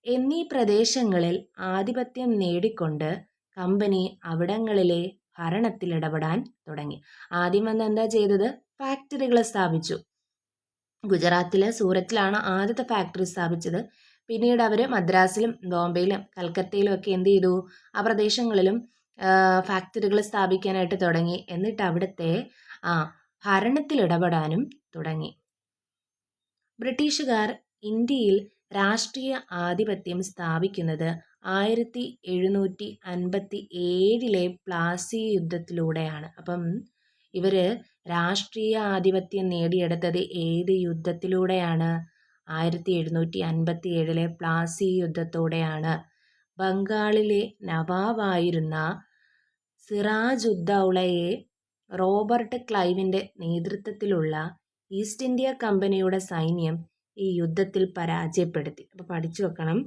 എന്നീ പ്രദേശങ്ങളിൽ ആധിപത്യം നേടിക്കൊണ്ട് കമ്പനി അവിടങ്ങളിലെ ഭരണത്തിൽ ഇടപെടാൻ തുടങ്ങി. ആദ്യം എന്താ ചെയ്തത്? ഫാക്ടറികൾ സ്ഥാപിച്ചു. ഗുജറാത്തിലെ സൂററ്റിലാണ് ആദ്യത്തെ ഫാക്ടറി സ്ഥാപിച്ചത്. പിന്നീട് അവർ മദ്രാസിലും ബോംബെയിലും കൽക്കത്തയിലും ഒക്കെ ആ പ്രദേശങ്ങളിലും ഫാക്ടറികൾ സ്ഥാപിക്കാനായിട്ട് തുടങ്ങി. എന്നിട്ട് അവിടുത്തെ ഭരണത്തിൽ ഇടപെടാനും തുടങ്ങി. ബ്രിട്ടീഷുകാർ ഇന്ത്യയിൽ രാഷ്ട്രീയ ആധിപത്യം സ്ഥാപിക്കുന്നത് 1757 പ്ലാസി യുദ്ധത്തിലൂടെയാണ്. അപ്പം ഇവർ രാഷ്ട്രീയ ആധിപത്യം നേടിയെടുത്തത് ഏത് യുദ്ധത്തിലൂടെയാണ്? 1757 പ്ലാസി യുദ്ധത്തോടെയാണ്. ബംഗാളിലെ നവാബായിരുന്ന സിറാജുദ്ദൗളയെ റോബർട്ട് ക്ലൈവിൻ്റെ നേതൃത്വത്തിലുള്ള ഈസ്റ്റ് ഇന്ത്യ കമ്പനിയുടെ സൈന്യം ഈ യുദ്ധത്തിൽ പരാജയപ്പെടുത്തി. അപ്പോൾ പഠിച്ചു വെക്കണം,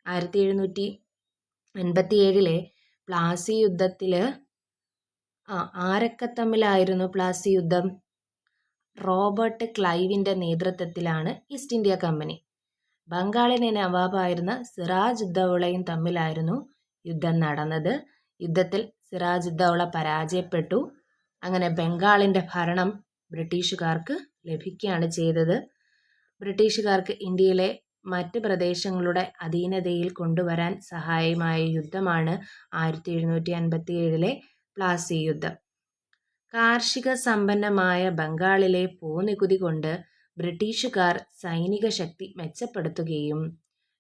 1757 പ്ലാസി യുദ്ധത്തിൽ ആരൊക്കെ തമ്മിലായിരുന്നു പ്ലാസി യുദ്ധം? റോബർട്ട് ക്ലൈവിൻ്റെ നേതൃത്വത്തിലാണ് ഈസ്റ്റ് ഇന്ത്യ കമ്പനി. ബംഗാളിലെ നവാബായിരുന്ന സിറാജുദ്ദൗളയും തമ്മിലായിരുന്നു യുദ്ധം നടന്നത്. യുദ്ധത്തിൽ സിറാജുദ്ദൗള പരാജയപ്പെട്ടു. അങ്ങനെ ബംഗാളിൻ്റെ ഭരണം ബ്രിട്ടീഷുകാർക്ക് ലഭിക്കുകയാണ് ചെയ്തത്. ബ്രിട്ടീഷുകാർക്ക് ഇന്ത്യയിലെ മറ്റ് പ്രദേശങ്ങളുടെ അധീനതയിൽ കൊണ്ടുവരാൻ സഹായമായ യുദ്ധമാണ് 1757 പ്ലാസി യുദ്ധം. കാർഷിക സമ്പന്നമായ ബംഗാളിലെ ഭൂനികുതി കൊണ്ട് ബ്രിട്ടീഷുകാർ സൈനിക ശക്തി മെച്ചപ്പെടുത്തുകയും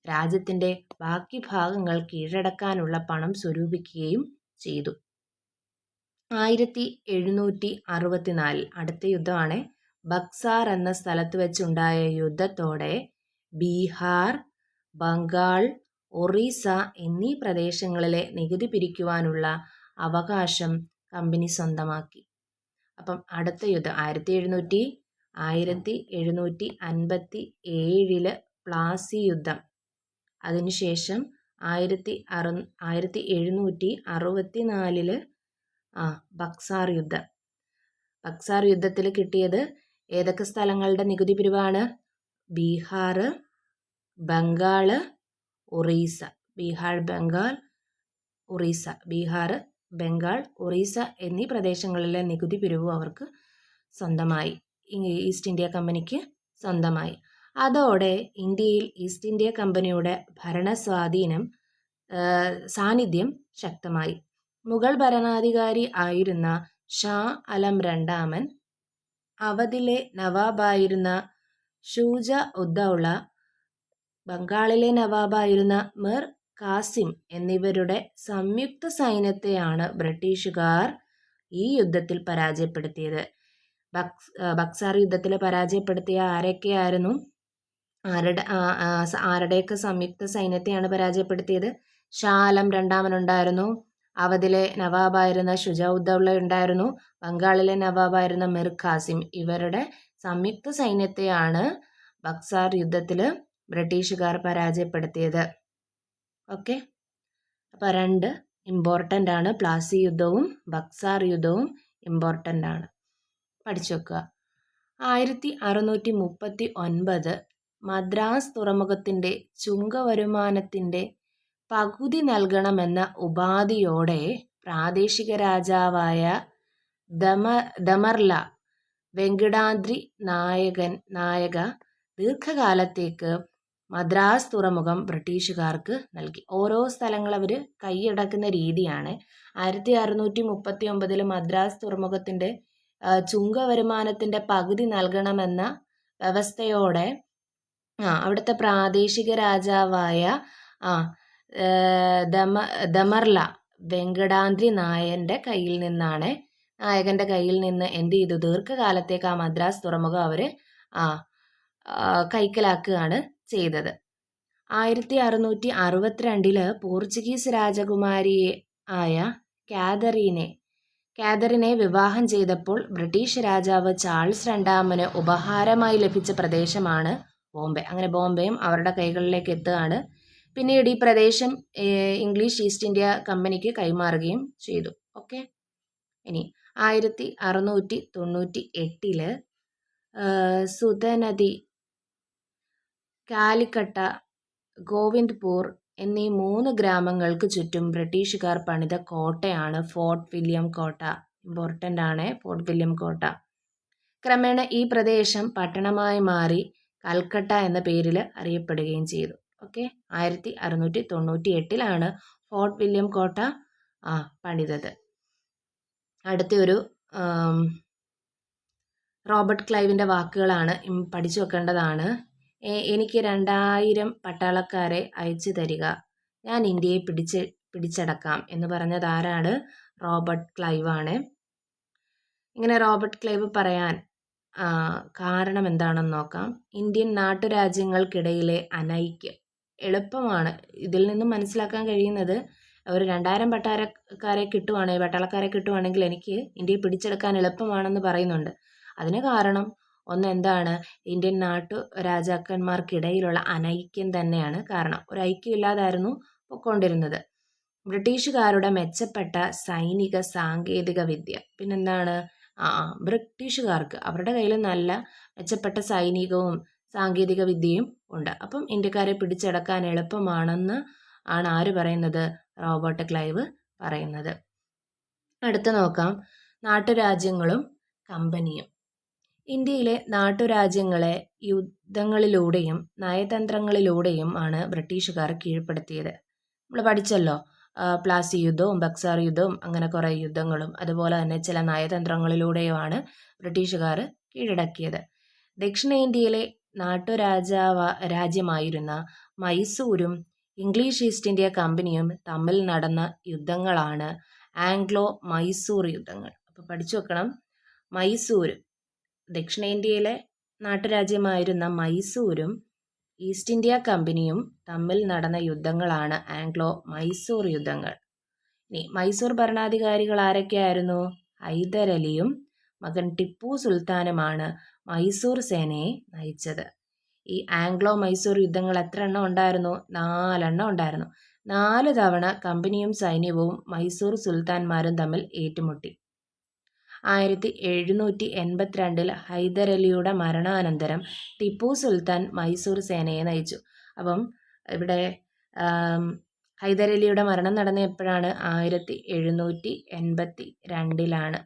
രാജ്യത്തിൻ്റെ ബാക്കി ഭാഗങ്ങൾ കീഴടക്കാനുള്ള പണം സ്വരൂപിക്കുകയും ചെയ്തു. 1764 അടുത്ത യുദ്ധമാണ്. ബക്സാർ എന്ന സ്ഥലത്ത് വെച്ചുണ്ടായ യുദ്ധത്തോടെ ബീഹാർ, ബംഗാൾ, ഒറീസ എന്നീ പ്രദേശങ്ങളിലെ നികുതി പിരിക്കുവാനുള്ള അവകാശം കമ്പനി സ്വന്തമാക്കി. അപ്പം അടുത്ത യുദ്ധം 1757 പ്ലാസി യുദ്ധം. അതിനുശേഷം 1764 ബക്സാർ യുദ്ധം. ബക്സാർ യുദ്ധത്തിൽ കിട്ടിയത് ഏതൊക്കെ സ്ഥലങ്ങളുടെ നികുതി പിരിവാണ്? ബീഹാർ, ബംഗാൾ, ഒറീസ. ബീഹാർ, ബംഗാൾ, ഒറീസ എന്നീ പ്രദേശങ്ങളിലെ നികുതി പിരിവും അവർക്ക് സ്വന്തമായി, ഈസ്റ്റ് ഇന്ത്യ കമ്പനിക്ക് സ്വന്തമായി. അതോടെ ഇന്ത്യയിൽ ഈസ്റ്റ് ഇന്ത്യ കമ്പനിയുടെ സാന്നിധ്യം ശക്തമായി. മുഗൾ ഭരണാധികാരി ആയിരുന്ന ഷാ ആലം രണ്ടാമൻ, അവധിലെ നവാബായിരുന്ന ഷൂജ ഉദ്ദൗള, ബംഗാളിലെ നവാബായിരുന്ന മിർ കാസിം എന്നിവരുടെ സംയുക്ത സൈന്യത്തെയാണ് ബ്രിട്ടീഷുകാർ ഈ യുദ്ധത്തിൽ പരാജയപ്പെടുത്തിയത്. ബക്സാർ യുദ്ധത്തിൽ പരാജയപ്പെടുത്തിയ ആരൊക്കെയായിരുന്നു? ആരുടെയൊക്കെ സംയുക്ത സൈന്യത്തെയാണ് പരാജയപ്പെടുത്തിയത്? ഷാ ആലം രണ്ടാമനുണ്ടായിരുന്നു, അവധിലെ നവാബായിരുന്ന ഷുജൗദ്ദൗല ഉണ്ടായിരുന്നു, ബംഗാളിലെ നവാബായിരുന്ന മിർ ഖാസിം. ഇവരുടെ സംയുക്ത സൈന്യത്തെയാണ് ബക്സാർ യുദ്ധത്തിൽ ബ്രിട്ടീഷുകാർ പരാജയപ്പെടുത്തിയത്. ഓക്കെ, അപ്പോൾ 2 ഇമ്പോർട്ടൻ്റ് ആണ്. പ്ലാസി യുദ്ധവും ബക്സാർ യുദ്ധവും ഇമ്പോർട്ടൻ്റ് ആണ്, പഠിച്ചു വെക്കുക. 1639 മദ്രാസ് തുറമുഖത്തിൻ്റെ ചുങ്കവരുമാനത്തിൻ്റെ പകുതി നൽകണമെന്ന ഉപാധിയോടെ പ്രാദേശിക രാജാവായ ദമർല വെങ്കിടാദ്രി നായക ദീർഘകാലത്തേക്ക് മദ്രാസ് തുറമുഖം ബ്രിട്ടീഷുകാർക്ക് നൽകി. ഓരോ സ്ഥലങ്ങൾ അവർ കൈയടക്കുന്ന രീതിയാണ്. 1639 മദ്രാസ് തുറമുഖത്തിൻ്റെ ചുങ്കവരുമാനത്തിൻ്റെ പകുതി നൽകണമെന്ന വ്യവസ്ഥയോടെ അവിടുത്തെ പ്രാദേശിക രാജാവായ ദമർല വെങ്കടാദ്രി നായകൻ്റെ കയ്യിൽ നിന്ന് എന്ത് ചെയ്തു? ദീർഘകാലത്തേക്ക് ആ മദ്രാസ് തുറമുഖം അവർ കൈക്കലാക്കുകയാണ് ചെയ്തത്. 1662 പോർച്ചുഗീസ് രാജകുമാരിയെ ആയ കാതറിനെ വിവാഹം ചെയ്തപ്പോൾ ബ്രിട്ടീഷ് രാജാവ് ചാൾസ് രണ്ടാമന് ഉപഹാരമായി ലഭിച്ച പ്രദേശമാണ് ബോംബെ. അങ്ങനെ ബോംബെയും അവരുടെ കൈകളിലേക്ക് എത്തുകയാണ്. പിന്നീട് ഈ പ്രദേശം ഇംഗ്ലീഷ് ഈസ്റ്റ് ഇന്ത്യ കമ്പനിക്ക് കൈമാറുകയും ചെയ്തു. ഓക്കെ, ഇനി 1698 സുതനദി, കാലിക്കട്ട, ഗോവിന്ദ്പൂർ എന്നീ 3 ഗ്രാമങ്ങൾക്ക് ചുറ്റും ബ്രിട്ടീഷുകാർ പണിത കോട്ടയാണ് ഫോർട്ട് വില്യം കോട്ട. ഇമ്പോർട്ടൻ്റ് ആണ് ഫോർട്ട് വില്യം കോട്ട. ക്രമേണ ഈ പ്രദേശം പട്ടണമായി മാറി കൽക്കട്ട എന്ന പേരിൽ അറിയപ്പെടുകയും ചെയ്തു. ഓക്കെ, 1698 ഫോർട്ട് വില്യം കോട്ട പണിതത്. അടുത്തൊരു റോബർട്ട് ക്ലൈവിൻ്റെ വാക്കുകളാണ്, പഠിച്ചു വെക്കേണ്ടതാണ്. എനിക്ക് 2000 പട്ടാളക്കാരെ അയച്ചു തരിക, ഞാൻ ഇന്ത്യയെ പിടിച്ചടക്കാം എന്ന് പറഞ്ഞത് ആരാണ്? റോബർട്ട് ക്ലൈവ് ആണ്. ഇങ്ങനെ റോബർട്ട് ക്ലൈവ് പറയാൻ കാരണം എന്താണെന്ന് നോക്കാം. ഇന്ത്യൻ നാട്ടുരാജ്യങ്ങൾക്കിടയിലെ അനൈക്യം എളുപ്പമാണ്. ഇതിൽ നിന്നും മനസ്സിലാക്കാൻ കഴിയുന്നത്, ഒരു 2000 പട്ടാളക്കാരെ കിട്ടുവാണെങ്കിൽ എനിക്ക് ഇന്ത്യയെ പിടിച്ചെടുക്കാൻ എളുപ്പമാണെന്ന് പറയുന്നുണ്ട്. അതിന് കാരണം ഒന്ന് എന്താണ്? ഇന്ത്യൻ രാജാക്കന്മാർക്കിടയിലുള്ള അനൈക്യം തന്നെയാണ് കാരണം. ഒരു ഐക്യമില്ലാതായിരുന്നു പൊയ്ക്കൊണ്ടിരുന്നത്. ബ്രിട്ടീഷുകാരുടെ മെച്ചപ്പെട്ട സൈനിക സാങ്കേതിക വിദ്യ, പിന്നെന്താണ്? ബ്രിട്ടീഷുകാർക്ക് അവരുടെ കയ്യിൽ നല്ല മെച്ചപ്പെട്ട സൈനികവും സാങ്കേതിക വിദ്യയും ഉണ്ട്. അപ്പം ഇന്ത്യക്കാരെ പിടിച്ചടക്കാൻ എളുപ്പമാണെന്ന് ആണ് ആര് പറയുന്നത്? റോബർട്ട് ക്ലൈവ് പറയുന്നത്. അടുത്ത് നോക്കാം, നാട്ടുരാജ്യങ്ങളും കമ്പനിയും. ഇന്ത്യയിലെ നാട്ടുരാജ്യങ്ങളെ യുദ്ധങ്ങളിലൂടെയും നയതന്ത്രങ്ങളിലൂടെയും ആണ് ബ്രിട്ടീഷുകാർ കീഴ്പ്പെടുത്തിയത്. നമ്മൾ പഠിച്ചല്ലോ, പ്ലാസി യുദ്ധവും ബക്സാർ യുദ്ധവും അങ്ങനെ കുറേ യുദ്ധങ്ങളും, അതുപോലെ തന്നെ ചില നയതന്ത്രങ്ങളിലൂടെയുമാണ് ബ്രിട്ടീഷുകാർ കീഴടക്കിയത്. ദക്ഷിണേന്ത്യയിലെ രാജ്യമായിരുന്ന മൈസൂരും ഇംഗ്ലീഷ് ഈസ്റ്റ് ഇന്ത്യ കമ്പനിയും തമ്മിൽ നടന്ന യുദ്ധങ്ങളാണ് ആംഗ്ലോ മൈസൂർ യുദ്ധങ്ങൾ. അപ്പോൾ പഠിച്ചു വെക്കണം, മൈസൂർ, ദക്ഷിണേന്ത്യയിലെ നാട്ടുരാജ്യമായിരുന്ന മൈസൂരും ഈസ്റ്റ് ഇന്ത്യ കമ്പനിയും തമ്മിൽ നടന്ന യുദ്ധങ്ങളാണ് ആംഗ്ലോ മൈസൂർ യുദ്ധങ്ങൾ. ഇനി മൈസൂർ ഭരണാധികാരികൾ ആരൊക്കെയായിരുന്നു? ഹൈദരലിയും മകൻ ടിപ്പു സുൽത്താനുമാണ് മൈസൂർ സേനയെ നയിച്ചത്. ഈ ആംഗ്ലോ മൈസൂർ യുദ്ധങ്ങൾ എത്ര എണ്ണം ഉണ്ടായിരുന്നു? 4 ഉണ്ടായിരുന്നു. 4 തവണ കമ്പനിയും സൈന്യവും മൈസൂർ സുൽത്താൻമാരും തമ്മിൽ ഏറ്റുമുട്ടി. 1782 ഹൈദരലിയുടെ മരണാനന്തരം ടിപ്പു സുൽത്താൻ മൈസൂർ സേനയെ നയിച്ചു. അപ്പം ഇവിടെ ഹൈദരലിയുടെ മരണം നടന്ന എപ്പോഴാണ്? 1782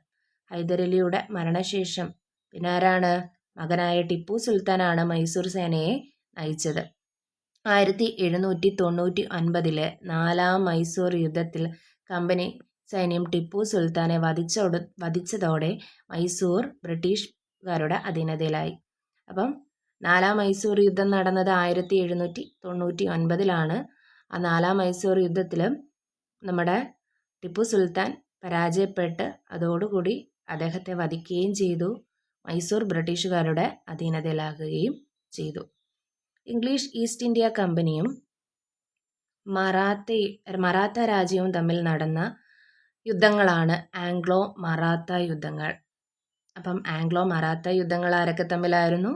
ഹൈദരലിയുടെ മരണശേഷം പിന്നെ ആരാണ്? മകനായ ടിപ്പു സുൽത്താനാണ് മൈസൂർ സേനയെ നയിച്ചത്. 1799 4ാം മൈസൂർ യുദ്ധത്തിൽ കമ്പനി സൈന്യം ടിപ്പു സുൽത്താനെ വധിച്ചതോടെ മൈസൂർ ബ്രിട്ടീഷുകാരുടെ അധീനതയിലായി. അപ്പം 4ാം മൈസൂർ യുദ്ധം നടന്നത് 1799 ആ 4-ാം മൈസൂർ യുദ്ധത്തിൽ നമ്മുടെ ടിപ്പു സുൽത്താൻ പരാജയപ്പെട്ട് അതോടുകൂടി അദ്ദേഹത്തെ വധിക്കുകയും ചെയ്തു. മൈസൂർ ബ്രിട്ടീഷുകാരുടെ അധീനതയിലാകുകയും ചെയ്തു. ഇംഗ്ലീഷ് ഈസ്റ്റ് ഇന്ത്യ കമ്പനിയും മറാത്ത രാജ്യവും തമ്മിൽ നടന്ന യുദ്ധങ്ങളാണ് ആംഗ്ലോ മറാത്ത യുദ്ധങ്ങൾ. അപ്പം ആംഗ്ലോ മറാത്ത യുദ്ധങ്ങൾ ആരൊക്കെ തമ്മിലായിരുന്നു?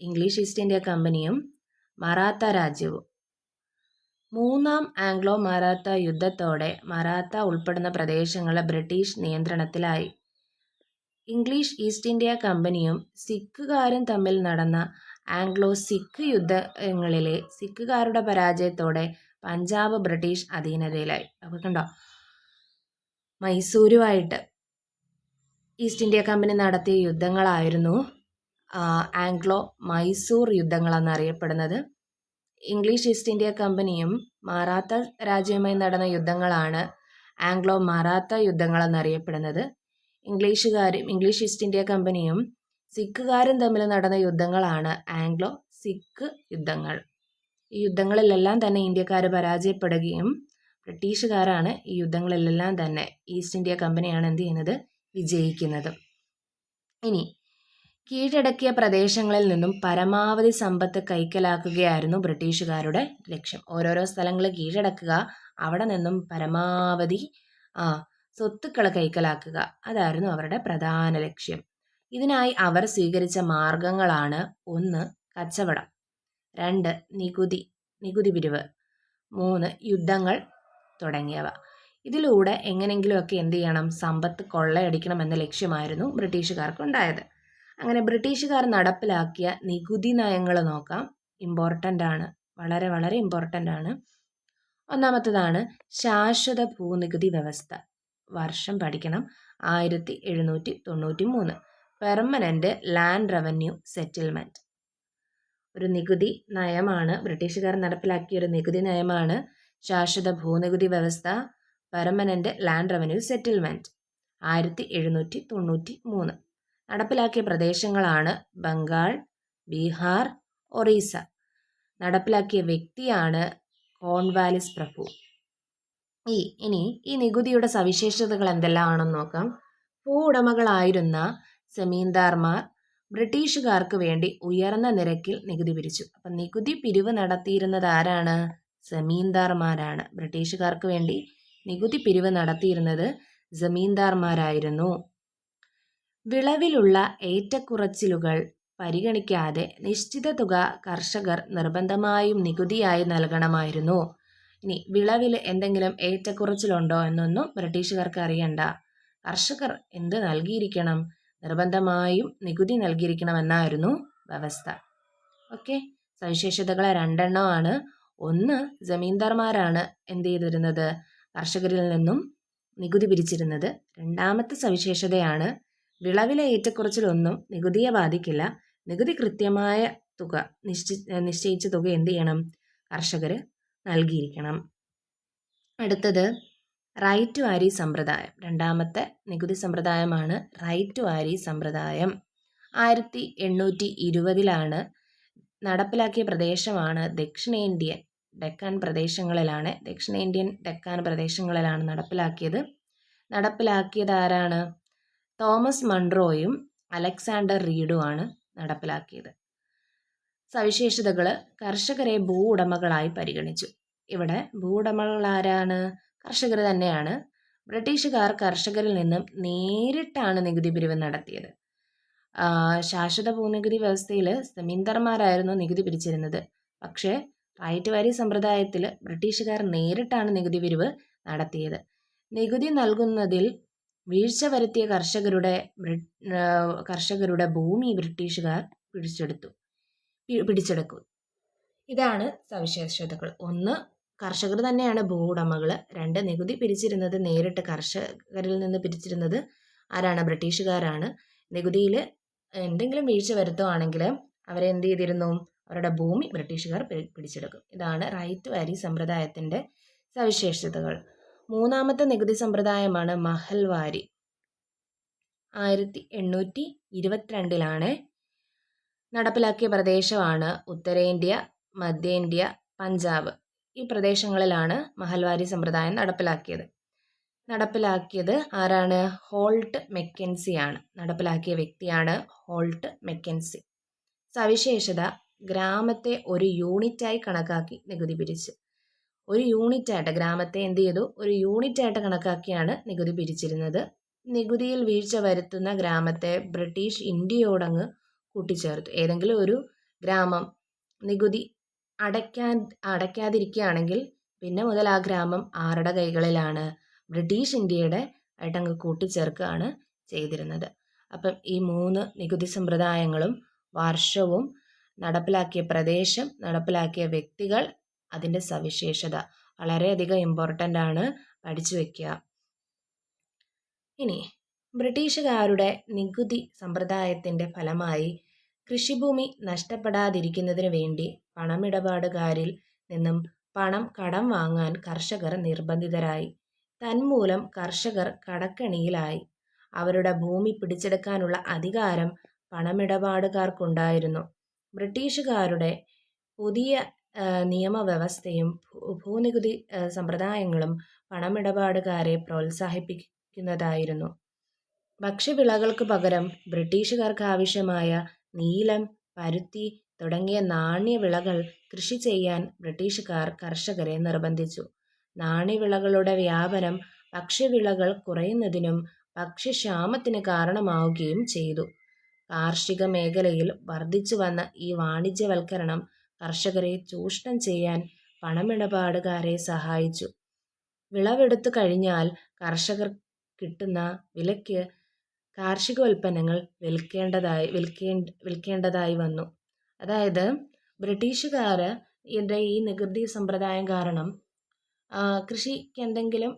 ഇംഗ്ലീഷ് ഈസ്റ്റ് ഇന്ത്യ കമ്പനിയും മറാത്ത രാജ്യവും. 3-ാം ആംഗ്ലോ മറാത്ത യുദ്ധത്തോടെ മറാത്ത ഉൾപ്പെടുന്ന പ്രദേശങ്ങൾ ബ്രിട്ടീഷ് നിയന്ത്രണത്തിലായി. ഇംഗ്ലീഷ് ഈസ്റ്റ് ഇന്ത്യ കമ്പനിയും സിഖുകാരും തമ്മിൽ നടന്ന ആംഗ്ലോ സിഖ് യുദ്ധങ്ങളിലെ സിഖുകാരുടെ പരാജയത്തോടെ പഞ്ചാബ് ബ്രിട്ടീഷ് അധീനതയിലായി. അപ്പോൾ കണ്ടോ, മൈസൂരുമായിട്ട് ഈസ്റ്റ് ഇന്ത്യ കമ്പനി നടത്തിയ യുദ്ധങ്ങളായിരുന്നു ആംഗ്ലോ മൈസൂർ യുദ്ധങ്ങൾ എന്നറിയപ്പെടുന്നത്. ഇംഗ്ലീഷ് ഈസ്റ്റ് ഇന്ത്യ കമ്പനിയും മറാത്ത രാജ്യവുമായി നടന്ന യുദ്ധങ്ങളാണ് ആംഗ്ലോ മറാത്ത യുദ്ധങ്ങൾ എന്നറിയപ്പെടുന്നത്. ഇംഗ്ലീഷ് ഈസ്റ്റ് ഇന്ത്യ കമ്പനിയും സിഖുകാരും തമ്മിൽ നടന്ന യുദ്ധങ്ങളാണ് ആംഗ്ലോ സിഖ് യുദ്ധങ്ങൾ. ഈ യുദ്ധങ്ങളിലെല്ലാം തന്നെ ഇന്ത്യക്കാർ പരാജയപ്പെടുകയും ബ്രിട്ടീഷുകാരാണ് ഈ യുദ്ധങ്ങളിലെല്ലാം തന്നെ ഈസ്റ്റ് ഇന്ത്യ കമ്പനിയാണ് എന്ത് ചെയ്യുന്നത്? വിജയിക്കുന്നത്. ഇനി കീഴടക്കിയ പ്രദേശങ്ങളിൽ നിന്നും പരമാവധി സമ്പത്ത് കൈക്കലാക്കുകയായിരുന്നു ബ്രിട്ടീഷുകാരുടെ ലക്ഷ്യം. ഓരോരോ സ്ഥലങ്ങൾ കീഴടക്കുക, അവിടെ നിന്നും പരമാവധി സ്വത്തുക്കൾ കൈക്കലാക്കുക, അതായിരുന്നു അവരുടെ പ്രധാന ലക്ഷ്യം. ഇതിനായി അവർ സ്വീകരിച്ച മാർഗങ്ങളാണ്: 1. കച്ചവടം, 2. നികുതി പിരിവ്, 3. യുദ്ധങ്ങൾ തുടങ്ങിയവ. ഇതിലൂടെ എങ്ങനെയെങ്കിലുമൊക്കെ എന്ത് ചെയ്യണം? സമ്പത്ത് കൊള്ളയടിക്കണം എന്ന ലക്ഷ്യമായിരുന്നു ബ്രിട്ടീഷുകാർക്കുണ്ടായത്. അങ്ങനെ ബ്രിട്ടീഷുകാർ നടപ്പിലാക്കിയ നികുതി നയങ്ങൾ നോക്കാം. ഇമ്പോർട്ടൻ്റ് ആണ്, വളരെ വളരെ ഇമ്പോർട്ടൻ്റ് ആണ്. ഒന്നാമത്തേതാണ് ശാശ്വത ഭൂനികുതി വ്യവസ്ഥ. വർഷം പഠിക്കണം, 1793. Permanent land revenue settlement. ഒരു നികുതി നയമാണ്, ബ്രിട്ടീഷുകാർ നടപ്പിലാക്കിയ ഒരു നികുതി നയമാണ് ശാശ്വത ഭൂനികുതി വ്യവസ്ഥ, പെർമനൻ്റ് ലാൻഡ് റവന്യൂ സെറ്റിൽമെൻറ്റ്. 1793. നടപ്പിലാക്കിയ പ്രദേശങ്ങളാണ് ബംഗാൾ, ബീഹാർ, ഒറീസ. നടപ്പിലാക്കിയ വ്യക്തിയാണ് കോൺവാലിസ് പ്രഭു. ഇനി ഈ നികുതിയുടെ സവിശേഷതകൾ എന്തെല്ലാമാണെന്ന് നോക്കാം. ഭൂ ഉടമകളായിരുന്ന സെമീന്ദാർമാർ ബ്രിട്ടീഷുകാർക്ക് വേണ്ടി ഉയർന്ന നിരക്കിൽ നികുതി പിരിച്ചു. അപ്പം നികുതി പിരിവ് നടത്തിയിരുന്നത് ആരാണ്? സെമീന്ദാർമാരാണ്. ബ്രിട്ടീഷുകാർക്ക് വേണ്ടി നികുതി പിരിവ് നടത്തിയിരുന്നത് ജമീന്ദാർമാരായിരുന്നു. വിളവിലുള്ള ഏറ്റക്കുറച്ചിലുകൾ പരിഗണിക്കാതെ നിശ്ചിത തുക കർഷകർ നിർബന്ധമായും നികുതിയായി നൽകണമായിരുന്നു. ഇനി വിളവിൽ എന്തെങ്കിലും ഏറ്റക്കുറച്ചിലുണ്ടോ എന്നൊന്നും ബ്രിട്ടീഷുകാർക്ക് അറിയണ്ട. കർഷകർ എന്ത് നൽകിയിരിക്കണം? നിർബന്ധമായും നികുതി നൽകിയിരിക്കണമെന്നായിരുന്നു വ്യവസ്ഥ. ഓക്കെ, സവിശേഷതകൾ 2 എണ്ണമാണ്. 1, ജമീന്ദാർമാരാണ് എന്ത് ചെയ്തിരുന്നത്? കർഷകരിൽ നിന്നും നികുതി പിരിച്ചിരുന്നത്. 2ാമത്തെ സവിശേഷതയാണ് വിളവിലെ ഏറ്റക്കുറച്ചിലൊന്നും നികുതിയെ ബാധിക്കില്ല. നികുതി കൃത്യമായ തുക നിശ്ചയിച്ച തുക എന്ത് ചെയ്യണം? കർഷകർ നൽകിയിരിക്കണം. അടുത്തത് റൈറ്റ് ടു വാരി സമ്പ്രദായം. 2ാമത്തെ നികുതി സമ്പ്രദായമാണ് റൈറ്റ് ടു വാരി സമ്പ്രദായം. 1820 നടപ്പിലാക്കിയ പ്രദേശമാണ് ദക്ഷിണേന്ത്യൻ ഡെക്കാൻ പ്രദേശങ്ങളിലാണ് നടപ്പിലാക്കിയത്. നടപ്പിലാക്കിയത് ആരാണ്? തോമസ് മൺട്രോയും അലക്സാണ്ടർ റീഡുമാണ് നടപ്പിലാക്കിയത്. സവിശേഷതകൾ: കർഷകരെ ഭൂ ഉടമകളായി പരിഗണിച്ചു. ഇവിടെ ഭൂ ഉടമകൾ ആരാണ്? കർഷകർ തന്നെയാണ്. ബ്രിട്ടീഷുകാർ കർഷകരിൽ നിന്നും നേരിട്ടാണ് നികുതി പിരിവ് നടത്തിയത്. ശാശ്വത ഭൂനികുതി വ്യവസ്ഥയിൽ സെമീന്ദാർമാരായിരുന്നു നികുതി പിരിച്ചിരുന്നത്. പക്ഷേ റൈറ്റ് വാരി സമ്പ്രദായത്തിൽ ബ്രിട്ടീഷുകാർ നേരിട്ടാണ് നികുതി പിരിവ് നടത്തിയത്. നികുതി നൽകുന്നതിൽ വീഴ്ച വരുത്തിയ കർഷകരുടെ ഭൂമി ബ്രിട്ടീഷുകാർ പിടിച്ചെടുക്കും. ഇതാണ് സവിശേഷതകൾ. 1, കർഷകർ തന്നെയാണ് ഭൂ ഉടമകൾ. 2, നികുതി പിരിച്ചിരുന്നത് നേരിട്ട് കർഷകരിൽ നിന്ന് പിരിച്ചിരുന്നത് ആരാണ്? ബ്രിട്ടീഷുകാരാണ്. നികുതിയിൽ എന്തെങ്കിലും വീഴ്ച വരുത്തുകയാണെങ്കിൽ അവരെ എന്ത് ചെയ്തിരുന്നു? അവരുടെ ഭൂമി ബ്രിട്ടീഷുകാർ പിടിച്ചെടുക്കും. ഇതാണ് റൈറ്റ് ടു വാരി സമ്പ്രദായത്തിൻ്റെ സവിശേഷതകൾ. 3ാമത്തെ നികുതി സമ്പ്രദായമാണ് മഹൽവാരി. 1822 നടപ്പിലാക്കിയ പ്രദേശമാണ് ഉത്തരേന്ത്യ, മധ്യേന്ത്യ, പഞ്ചാബ്. ഈ പ്രദേശങ്ങളിലാണ് മഹൽവാരി സമ്പ്രദായം നടപ്പിലാക്കിയത് ആരാണ്? ഹോൾട്ട് മെക്കൻസിയാണ്. നടപ്പിലാക്കിയ വ്യക്തിയാണ് ഹോൾട്ട് മെക്കൻസി. സവിശേഷത: ഗ്രാമത്തെ ഒരു യൂണിറ്റായി കണക്കാക്കി നികുതി പിരിച്ചു. ഒരു യൂണിറ്റായിട്ട് ഗ്രാമത്തെ എന്ത് ചെയ്തു? ഒരു യൂണിറ്റായിട്ട് കണക്കാക്കിയാണ് നികുതി പിരിച്ചിരുന്നത്. നികുതിയിൽ വീഴ്ച വരുത്തുന്ന ഗ്രാമത്തെ ബ്രിട്ടീഷ് ഇന്ത്യയോടങ്ങ് കൂട്ടിച്ചേർത്തു. ഏതെങ്കിലും ഒരു ഗ്രാമം നികുതി അടയ്ക്കാതിരിക്കുകയാണെങ്കിൽ പിന്നെ മുതൽ ആ ഗ്രാമം ആരുടെ കൈകളിലാണ്? ബ്രിട്ടീഷ് ഇന്ത്യയുടെ ആയിട്ടങ്ങ് കൂട്ടിച്ചേർക്കുകയാണ് ചെയ്തിരുന്നത്. അപ്പം ഈ 3 നികുതി സമ്പ്രദായങ്ങളും വർഷവും, നടപ്പിലാക്കിയ പ്രദേശം, നടപ്പിലാക്കിയ വ്യക്തികൾ, അതിൻ്റെ സവിശേഷത വളരെയധികം ഇമ്പോർട്ടൻ്റ് ആണ്, പഠിച്ചു വയ്ക്കുക. ഇനി ബ്രിട്ടീഷുകാരുടെ നികുതി സമ്പ്രദായത്തിൻ്റെ ഫലമായി കൃഷിഭൂമി നഷ്ടപ്പെടാതിരിക്കുന്നതിന് വേണ്ടി പണമിടപാടുകാരിൽ നിന്നും പണം കടം വാങ്ങാൻ കർഷകർ നിർബന്ധിതരായി. തന്മൂലം കർഷകർ കടക്കെണിയിലായി. അവരുടെ ഭൂമി പിടിച്ചെടുക്കാനുള്ള അധികാരം പണമിടപാടുകാർക്കുണ്ടായിരുന്നു. ബ്രിട്ടീഷുകാരുടെ പുതിയ നിയമവ്യവസ്ഥയും ഭൂനികുതി സമ്പ്രദായങ്ങളും പണമിടപാടുകാരെ പ്രോത്സാഹിപ്പിക്കുന്നതായിരുന്നു. ഭക്ഷ്യവിളകൾക്ക് പകരം ബ്രിട്ടീഷുകാർക്ക് ആവശ്യമായ നീലം, പരുത്തി തുടങ്ങിയ നാണ്യവിളകൾ കൃഷി ചെയ്യാൻ ബ്രിട്ടീഷുകാർ കർഷകരെ നിർബന്ധിച്ചു. നാണ്യവിളകളുടെ വ്യാപനം ഭക്ഷ്യവിളകൾ കുറയുന്നതിനും ഭക്ഷ്യക്ഷാമത്തിന് കാരണമാവുകയും ചെയ്തു. കാർഷിക മേഖലയിൽ വർദ്ധിച്ചു വന്ന ഈ വാണിജ്യവൽക്കരണം കർഷകരെ ചൂഷണം ചെയ്യാൻ പണമിടപാടുകാരെ സഹായിച്ചു. വിളവെടുത്തു കഴിഞ്ഞാൽ കർഷകർ കിട്ടുന്ന വിലയ്ക്ക് കാർഷികോൽപ്പന്നങ്ങൾ വിൽക്കേണ്ടതായി വന്നു. അതായത് ബ്രിട്ടീഷുകാരുടെ ഈ നികുതി സമ്പ്രദായം കാരണം കൃഷിക്ക് എന്തെങ്കിലും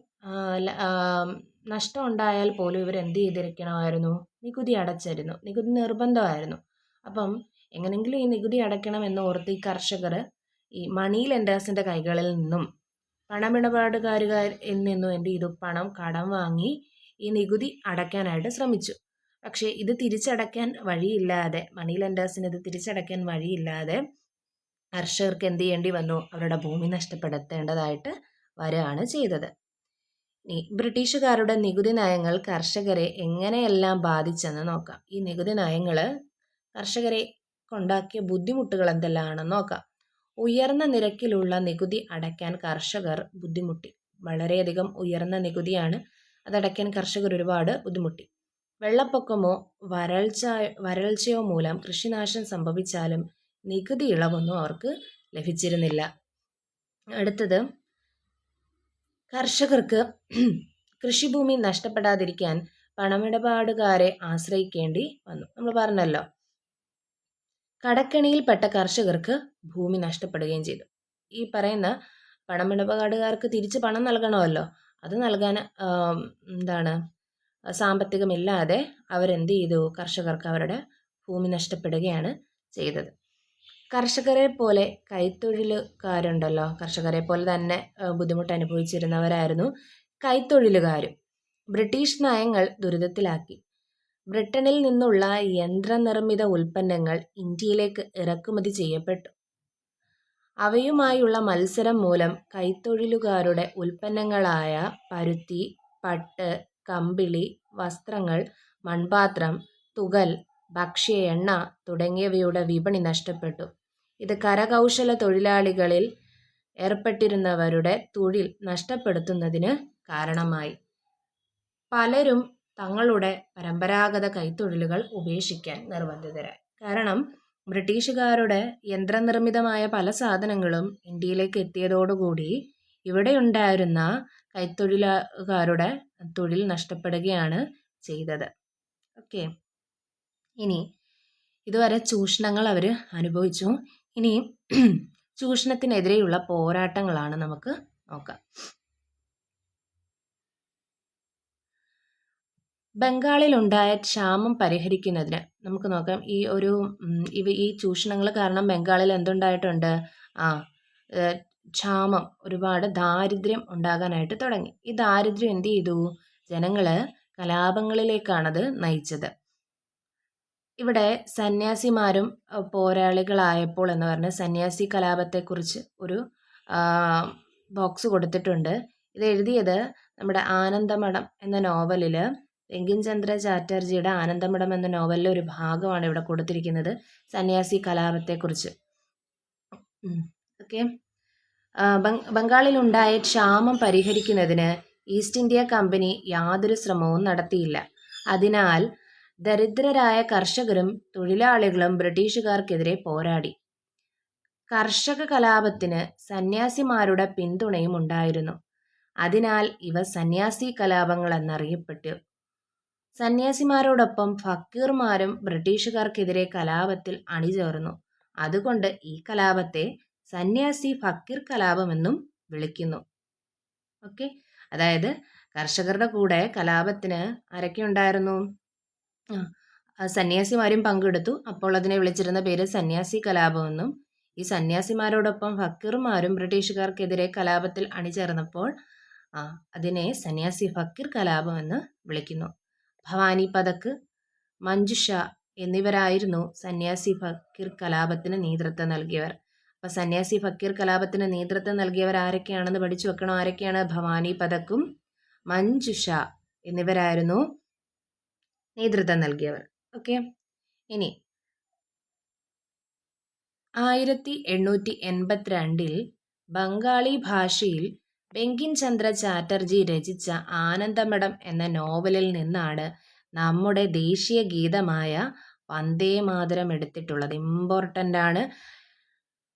നഷ്ടം ഉണ്ടായാൽ പോലും ഇവർ എന്ത് ചെയ്തിരിക്കണമായിരുന്നു? നികുതി അടച്ചിരുന്നു. നികുതി നിർബന്ധമായിരുന്നു. അപ്പം എങ്ങനെങ്കിലും ഈ നികുതി അടയ്ക്കണം എന്ന് ഓർത്ത് ഈ കർഷകർ ഈ മണി ലെൻഡേഴ്സിൻ്റെ കൈകളിൽ നിന്നും പണമിടപാടുകാരിൽ നിന്നും എന്ത് ചെയ്തു? പണം കടം വാങ്ങി ഈ നികുതി അടയ്ക്കാനായിട്ട് ശ്രമിച്ചു. പക്ഷേ ഇത് തിരിച്ചടയ്ക്കാൻ വഴിയില്ലാതെ, മണി ലെൻഡേഴ്സിന് ഇത് തിരിച്ചടയ്ക്കാൻ വഴിയില്ലാതെ കർഷകർക്ക് എന്ത് ചെയ്യേണ്ടി വന്നു? അവരുടെ ഭൂമി നഷ്ടപ്പെടുത്തേണ്ടതായിട്ട് വരികയാണ് ചെയ്തത്. ഇനി ബ്രിട്ടീഷുകാരുടെ നികുതി നയങ്ങൾ കർഷകരെ എങ്ങനെയെല്ലാം ബാധിച്ചെന്ന് നോക്കാം. ഈ നികുതി നയങ്ങൾ കർഷകരെ കൊണ്ടാക്കിയ ബുദ്ധിമുട്ടുകൾ എന്തെല്ലാമാണെന്ന് നോക്കാം. ഉയർന്ന നിരക്കിലുള്ള നികുതി അടയ്ക്കാൻ കർഷകർ ബുദ്ധിമുട്ടി. വളരെയധികം ഉയർന്ന നികുതിയാണ്, അതടയ്ക്കാൻ കർഷകർ ഒരുപാട് ബുദ്ധിമുട്ടി. വെള്ളപ്പൊക്കമോ വരൾച്ചയോ മൂലം കൃഷിനാശം സംഭവിച്ചാലും നികുതി ഇളവൊന്നും അവർക്ക് ലഭിച്ചിരുന്നില്ല. അടുത്തത്, കർഷകർക്ക് കൃഷിഭൂമി നഷ്ടപ്പെടാതിരിക്കാൻ പണമിടപാടുകാരെ ആശ്രയിക്കേണ്ടി വന്നു. നമ്മൾ പറഞ്ഞല്ലോ, കടക്കെണിയിൽപ്പെട്ട കർഷകർക്ക് ഭൂമി നഷ്ടപ്പെടുകയും ചെയ്തു. ഈ പറയുന്ന പണമിടപാടുകാർക്ക് തിരിച്ച് പണം നൽകണമല്ലോ, അത് നൽകാൻ സാമ്പത്തികമില്ലാതെ അവരെന്ത് ചെയ്തു? കർഷകർക്ക് അവരുടെ ഭൂമി നഷ്ടപ്പെടുകയാണ് ചെയ്തത്. കർഷകരെ പോലെ കൈത്തൊഴിലുകാരുണ്ടല്ലോ, കർഷകരെ പോലെ തന്നെ ബുദ്ധിമുട്ട് അനുഭവിച്ചിരുന്നവരായിരുന്നു കൈത്തൊഴിലുകാരും. ബ്രിട്ടീഷ് നയങ്ങൾ ദുരിതത്തിലാക്കി. ബ്രിട്ടനിൽ നിന്നുള്ള യന്ത്രനിർമ്മിത ഉൽപ്പന്നങ്ങൾ ഇന്ത്യയിലേക്ക് ഇറക്കുമതി ചെയ്യപ്പെട്ടു. അവയുമായുള്ള മത്സരം മൂലം കൈത്തൊഴിലുകാരുടെ ഉൽപ്പന്നങ്ങളായ പരുത്തി, പട്ട്, കമ്പിളി, വസ്ത്രങ്ങൾ, മൺപാത്രം, തുകൽ, ഭക്ഷ്യ എണ്ണ തുടങ്ങിയവയുടെ വിപണി നഷ്ടപ്പെട്ടു. ഇത് കരകൗശല തൊഴിലാളികളിൽ ഏർപ്പെട്ടിരുന്നവരുടെ തൊഴിൽ നഷ്ടപ്പെടുത്തുന്നതിന് കാരണമായി. പലരും തങ്ങളുടെ പരമ്പരാഗത കൈത്തൊഴിലുകൾ ഉപേക്ഷിക്കാൻ നിർബന്ധിതരായി. കാരണം ബ്രിട്ടീഷുകാരുടെ യന്ത്രനിർമ്മിതമായ പല സാധനങ്ങളും ഇന്ത്യയിലേക്ക് എത്തിയതോടുകൂടി ഇവിടെ ഉണ്ടായിരുന്ന കൈത്തൊഴിലുകാരുടെ തൊഴിൽ നഷ്ടപ്പെടുകയാണ് ചെയ്തത്. ഓക്കെ, ഇനി ഇതുവരെ ചൂഷണങ്ങൾ അവർ അനുഭവിച്ചു. ഇനി ചൂഷണത്തിനെതിരെയുള്ള പോരാട്ടങ്ങളാണ് നമുക്ക് നോക്കാം. ബംഗാളിലുണ്ടായ ക്ഷാമം പരിഹരിക്കുന്നതിന് നമുക്ക് നോക്കാം. ഈ ചൂഷണങ്ങൾ കാരണം ബംഗാളിൽ എന്തുണ്ടായിട്ടുണ്ട്? ക്ഷാമം, ഒരുപാട് ദാരിദ്ര്യം ഉണ്ടാകാനായിട്ട് തുടങ്ങി. ഈ ദാരിദ്ര്യം എന്ത് ചെയ്തു? ജനങ്ങൾ കലാപങ്ങളിലേക്കാണത് നയിച്ചത്. ഇവിടെ സന്യാസിമാരും പോരാളികളായപ്പോൾ എന്ന് പറഞ്ഞ് സന്യാസി കലാപത്തെക്കുറിച്ച് ഒരു ബോക്സ് കൊടുത്തിട്ടുണ്ട്. ഇത് എഴുതിയത് നമ്മുടെ ആനന്ദമഠം എന്ന നോവലിൽ ബങ്കിം ചന്ദ്ര ചാറ്റർജിയുടെ ആനന്ദമഠം എന്ന നോവലിലെ ഒരു ഭാഗമാണ് ഇവിടെ കൊടുത്തിരിക്കുന്നത്, സന്യാസി കലാപത്തെക്കുറിച്ച്. ഓക്കെ. ബംഗാളിലുണ്ടായ ക്ഷാമം പരിഹരിക്കുന്നതിന് ഈസ്റ്റ് ഇന്ത്യ കമ്പനി യാതൊരു ശ്രമവും നടത്തിയില്ല. അതിനാൽ ദരിദ്രരായ കർഷകരും തൊഴിലാളികളും ബ്രിട്ടീഷുകാർക്കെതിരെ പോരാടി. കർഷക കലാപത്തിന് സന്യാസിമാരുടെ പിന്തുണയും ഉണ്ടായിരുന്നു. അതിനാൽ ഇവ സന്യാസി കലാപങ്ങൾ എന്നറിയപ്പെട്ടു. സന്യാസിമാരോടൊപ്പം ഫക്കീർമാരും ബ്രിട്ടീഷുകാർക്കെതിരെ കലാപത്തിൽ അണിചേർന്നു. അതുകൊണ്ട് ഈ കലാപത്തെ സന്യാസി ഫക്കീർ കലാപമെന്നും വിളിക്കുന്നു. ഓക്കെ. അതായത് കർഷകരുടെ കൂടെ കലാപത്തിന് ആരൊക്കെ ഉണ്ടായിരുന്നു? സന്യാസിമാരും പങ്കെടുത്തു. അപ്പോൾ അതിനെ വിളിച്ചിരുന്ന പേര് സന്യാസി കലാപമെന്നും, ഈ സന്യാസിമാരോടൊപ്പം ഫക്കീർമാരും ബ്രിട്ടീഷുകാർക്കെതിരെ കലാപത്തിൽ അണിചേർന്നപ്പോൾ അതിനെ സന്യാസി ഫക്കീർ കലാപം എന്ന് വിളിക്കുന്നു. ഭവാനി പതക്, മഞ്ജുഷ എന്നിവരായിരുന്നു സന്യാസി ഫക്കീർ കലാപത്തിന് നേതൃത്വം നൽകിയവർ. അപ്പോൾ സന്യാസി ഫക്കീർ കലാപത്തിന് നേതൃത്വം നൽകിയവർ ആരൊക്കെയാണെന്ന് പഠിച്ചു വെക്കണം. ആരൊക്കെയാണ്? ഭവാനി പതക്കും മഞ്ജുഷ എന്നിവരായിരുന്നു നേതൃത്വം നൽകിയവർ. ഓക്കെ. ഇനി 1882 ബംഗാളി ഭാഷയിൽ ബങ്കിം ചന്ദ്ര ചാറ്റർജി രചിച്ച ആനന്ദമഠം എന്ന നോവലിൽ നിന്നാണ് നമ്മുടെ ദേശീയ ഗീതമായ വന്ദേ മാതരം എടുത്തിട്ടുള്ളത്. ഇമ്പോർട്ടൻ്റ് ആണ്.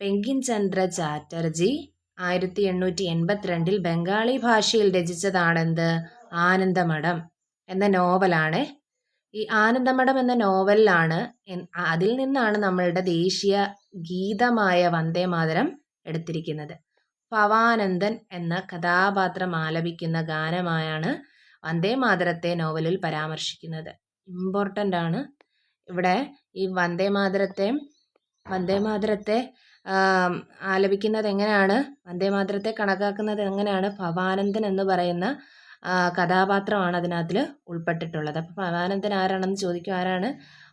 ബങ്കിം ചന്ദ്ര ചാറ്റർജി 1882 ബംഗാളി ഭാഷയിൽ രചിച്ചതാണെന്ത്? ആനന്ദമഠം എന്ന നോവലാണ്. ഈ ആനന്ദമഠം എന്ന നോവലിലാണ്, അതിൽ നിന്നാണ് നമ്മളുടെ ദേശീയ ഗീതമായ വന്ദേ മാതരം എടുത്തിരിക്കുന്നത്. ഭവാനന്ദൻ എന്ന കഥാപാത്രം ആലപിക്കുന്ന ഗാനമായാണ് വന്ദേ മാതരത്തെ നോവലിൽ പരാമർശിക്കുന്നത്. ഇമ്പോർട്ടൻ്റ് ആണ്. ഇവിടെ ഈ വന്ദേ മാതരത്തെ ആലപിക്കുന്നത് എങ്ങനെയാണ്? വന്ദേ മാതരത്തെ കണക്കാക്കുന്നത് എങ്ങനെയാണ്? ഭവാനന്ദൻ എന്ന് പറയുന്ന കഥാപാത്രമാണ് അതിനകത്തിൽ ഉൾപ്പെട്ടിട്ടുള്ളത്. അപ്പോൾ ഭവാനന്ദൻ ആരാണെന്ന് ചോദിക്കും. ആരാണ്?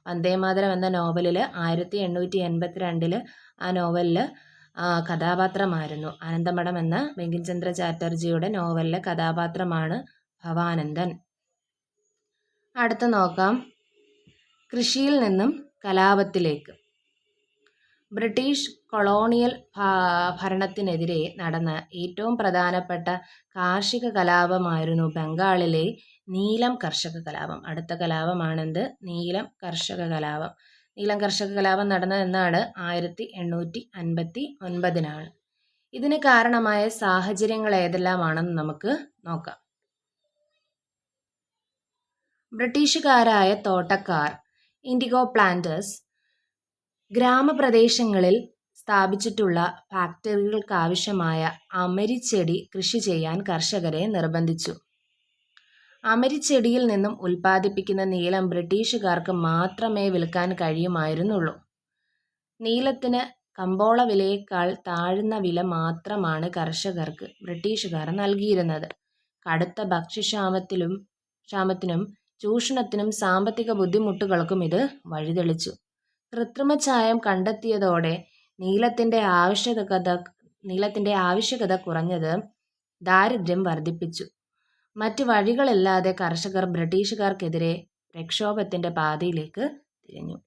വന്ദേ മാതരം എന്ന നോവലിൽ 1882 ആ നോവലിൽ കഥാപാത്രമായിരുന്നു. ആനന്ദമഠം എന്ന ബങ്കിം ചന്ദ്ര ചാറ്റർജിയുടെ നോവലിലെ കഥാപാത്രമാണ് ഭവാനന്ദൻ. അടുത്ത നോക്കാം. കൃഷിയിൽ നിന്നും കലാപത്തിലേക്ക്. ബ്രിട്ടീഷ് കൊളോണിയൽ ഭരണത്തിനെതിരെ നടന്ന ഏറ്റവും പ്രധാനപ്പെട്ട കാർഷിക കലാപമായിരുന്നു ബംഗാളിലെ നീലം കർഷക കലാപം. അടുത്ത കലാപമാണെന്ത്? നീലം കർഷക കലാപം. നീലം കർഷക കലാപം നടന്നത് എന്നാണ്? 1859 ഇതിന് കാരണമായ സാഹചര്യങ്ങൾ ഏതെല്ലാമാണെന്ന് നമുക്ക് നോക്കാം. ബ്രിട്ടീഷുകാരായ തോട്ടക്കാർ, ഇൻഡിഗോ പ്ലാന്റേഴ്സ്, ഗ്രാമപ്രദേശങ്ങളിൽ സ്ഥാപിച്ചിട്ടുള്ള ഫാക്ടറികൾക്കാവശ്യമായ അമരിച്ചെടി കൃഷി ചെയ്യാൻ കർഷകരെ നിർബന്ധിച്ചു. അമരിച്ചെടിയിൽ നിന്നും ഉൽപ്പാദിപ്പിക്കുന്ന നീലം ബ്രിട്ടീഷുകാർക്ക് മാത്രമേ വിൽക്കാൻ കഴിയുമായിരുന്നുള്ളൂ. നീലത്തിന് കമ്പോള വിലയേക്കാൾ താഴ്ന്ന വില മാത്രമാണ് കർഷകർക്ക് ബ്രിട്ടീഷുകാർ നൽകിയിരുന്നത്. കടുത്ത ഭക്ഷ്യക്ഷാമത്തിനും ചൂഷണത്തിനും സാമ്പത്തിക ബുദ്ധിമുട്ടുകൾക്കും ഇത് വഴിതെളിച്ചു. കൃത്രിമ ചായം കണ്ടെത്തിയതോടെ നീലത്തിന്റെ ആവശ്യകത കുറഞ്ഞത് ദാരിദ്ര്യം വർദ്ധിപ്പിച്ചു. മറ്റ് വഴികളില്ലാതെ കർഷകർ ബ്രിട്ടീഷുകാർക്കെതിരെ പ്രക്ഷോഭത്തിന്റെ പാതയിലേക്ക് തിരിഞ്ഞു.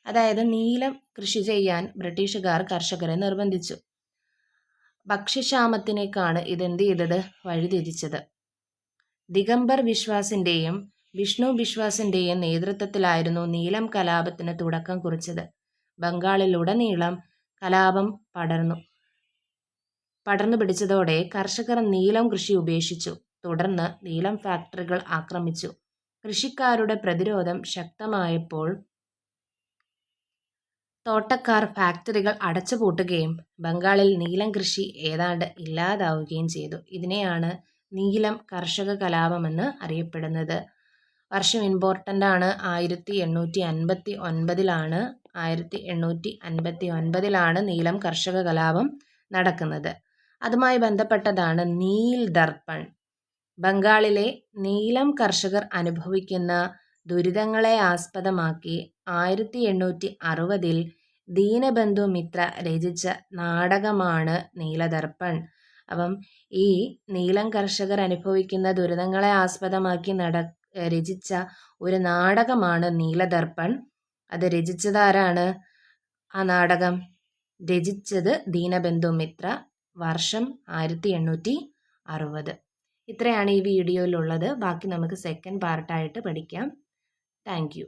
അതായത് നീലം കൃഷി ചെയ്യാൻ ബ്രിട്ടീഷുകാർ കർഷകരെ നിർബന്ധിച്ചു. ഭക്ഷ്യക്ഷാമത്തിനേക്കാണ് ഇതെന്ത് ചെയ്തത്? വഴിതിരിച്ചത്. ദിഗംബർ വിശ്വാസിന്റെയും വിഷ്ണു ബിശ്വാസിന്റെയും നേതൃത്വത്തിലായിരുന്നു നീലം കലാപത്തിന് തുടക്കം കുറിച്ചത്. ബംഗാളിലുടനീളം കലാപം പടർന്നു പിടിച്ചതോടെ കർഷകർ നീലം കൃഷി ഉപേക്ഷിച്ചു. തുടർന്ന് നീലം ഫാക്ടറികൾ ആക്രമിച്ചു. കൃഷിക്കാരുടെ പ്രതിരോധം ശക്തമായപ്പോൾ തോട്ടക്കാർ ഫാക്ടറികൾ അടച്ചുപൂട്ടുകയും ബംഗാളിൽ നീലം കൃഷി ഏതാണ്ട് ഇല്ലാതാവുകയും ചെയ്തു. ഇതിനെയാണ് നീലം കർഷക കലാപമെന്ന് അറിയപ്പെടുന്നത്. വർഷം ഇമ്പോർട്ടൻ്റ് ആണ്. 1859 1859 നീലം കർഷക കലാപം നടക്കുന്നത്. അതുമായി ബന്ധപ്പെട്ടതാണ് നീൽ ദർപ്പൺ. ബംഗാളിലെ നീലം കർഷകർ അനുഭവിക്കുന്ന ദുരിതങ്ങളെ ആസ്പദമാക്കി 1860 ദീനബന്ധു മിത്ര രചിച്ച നാടകമാണ് നീലദർപ്പൺ. അപ്പം ഈ നീലം കർഷകർ അനുഭവിക്കുന്ന ദുരിതങ്ങളെ ആസ്പദമാക്കി രചിച്ച ഒരു നാടകമാണ് നീലദർപ്പൺ. അത് രചിച്ചതാരാണ്? ആ നാടകം രചിച്ചത് ദീനബന്ധു മിത്ര. വർഷം 1860. ഇത്രയാണ് ഈ വീഡിയോയിലുള്ളത്. ബാക്കി നമുക്ക് സെക്കൻഡ് പാർട്ടായിട്ട് പഠിക്കാം. Thank you.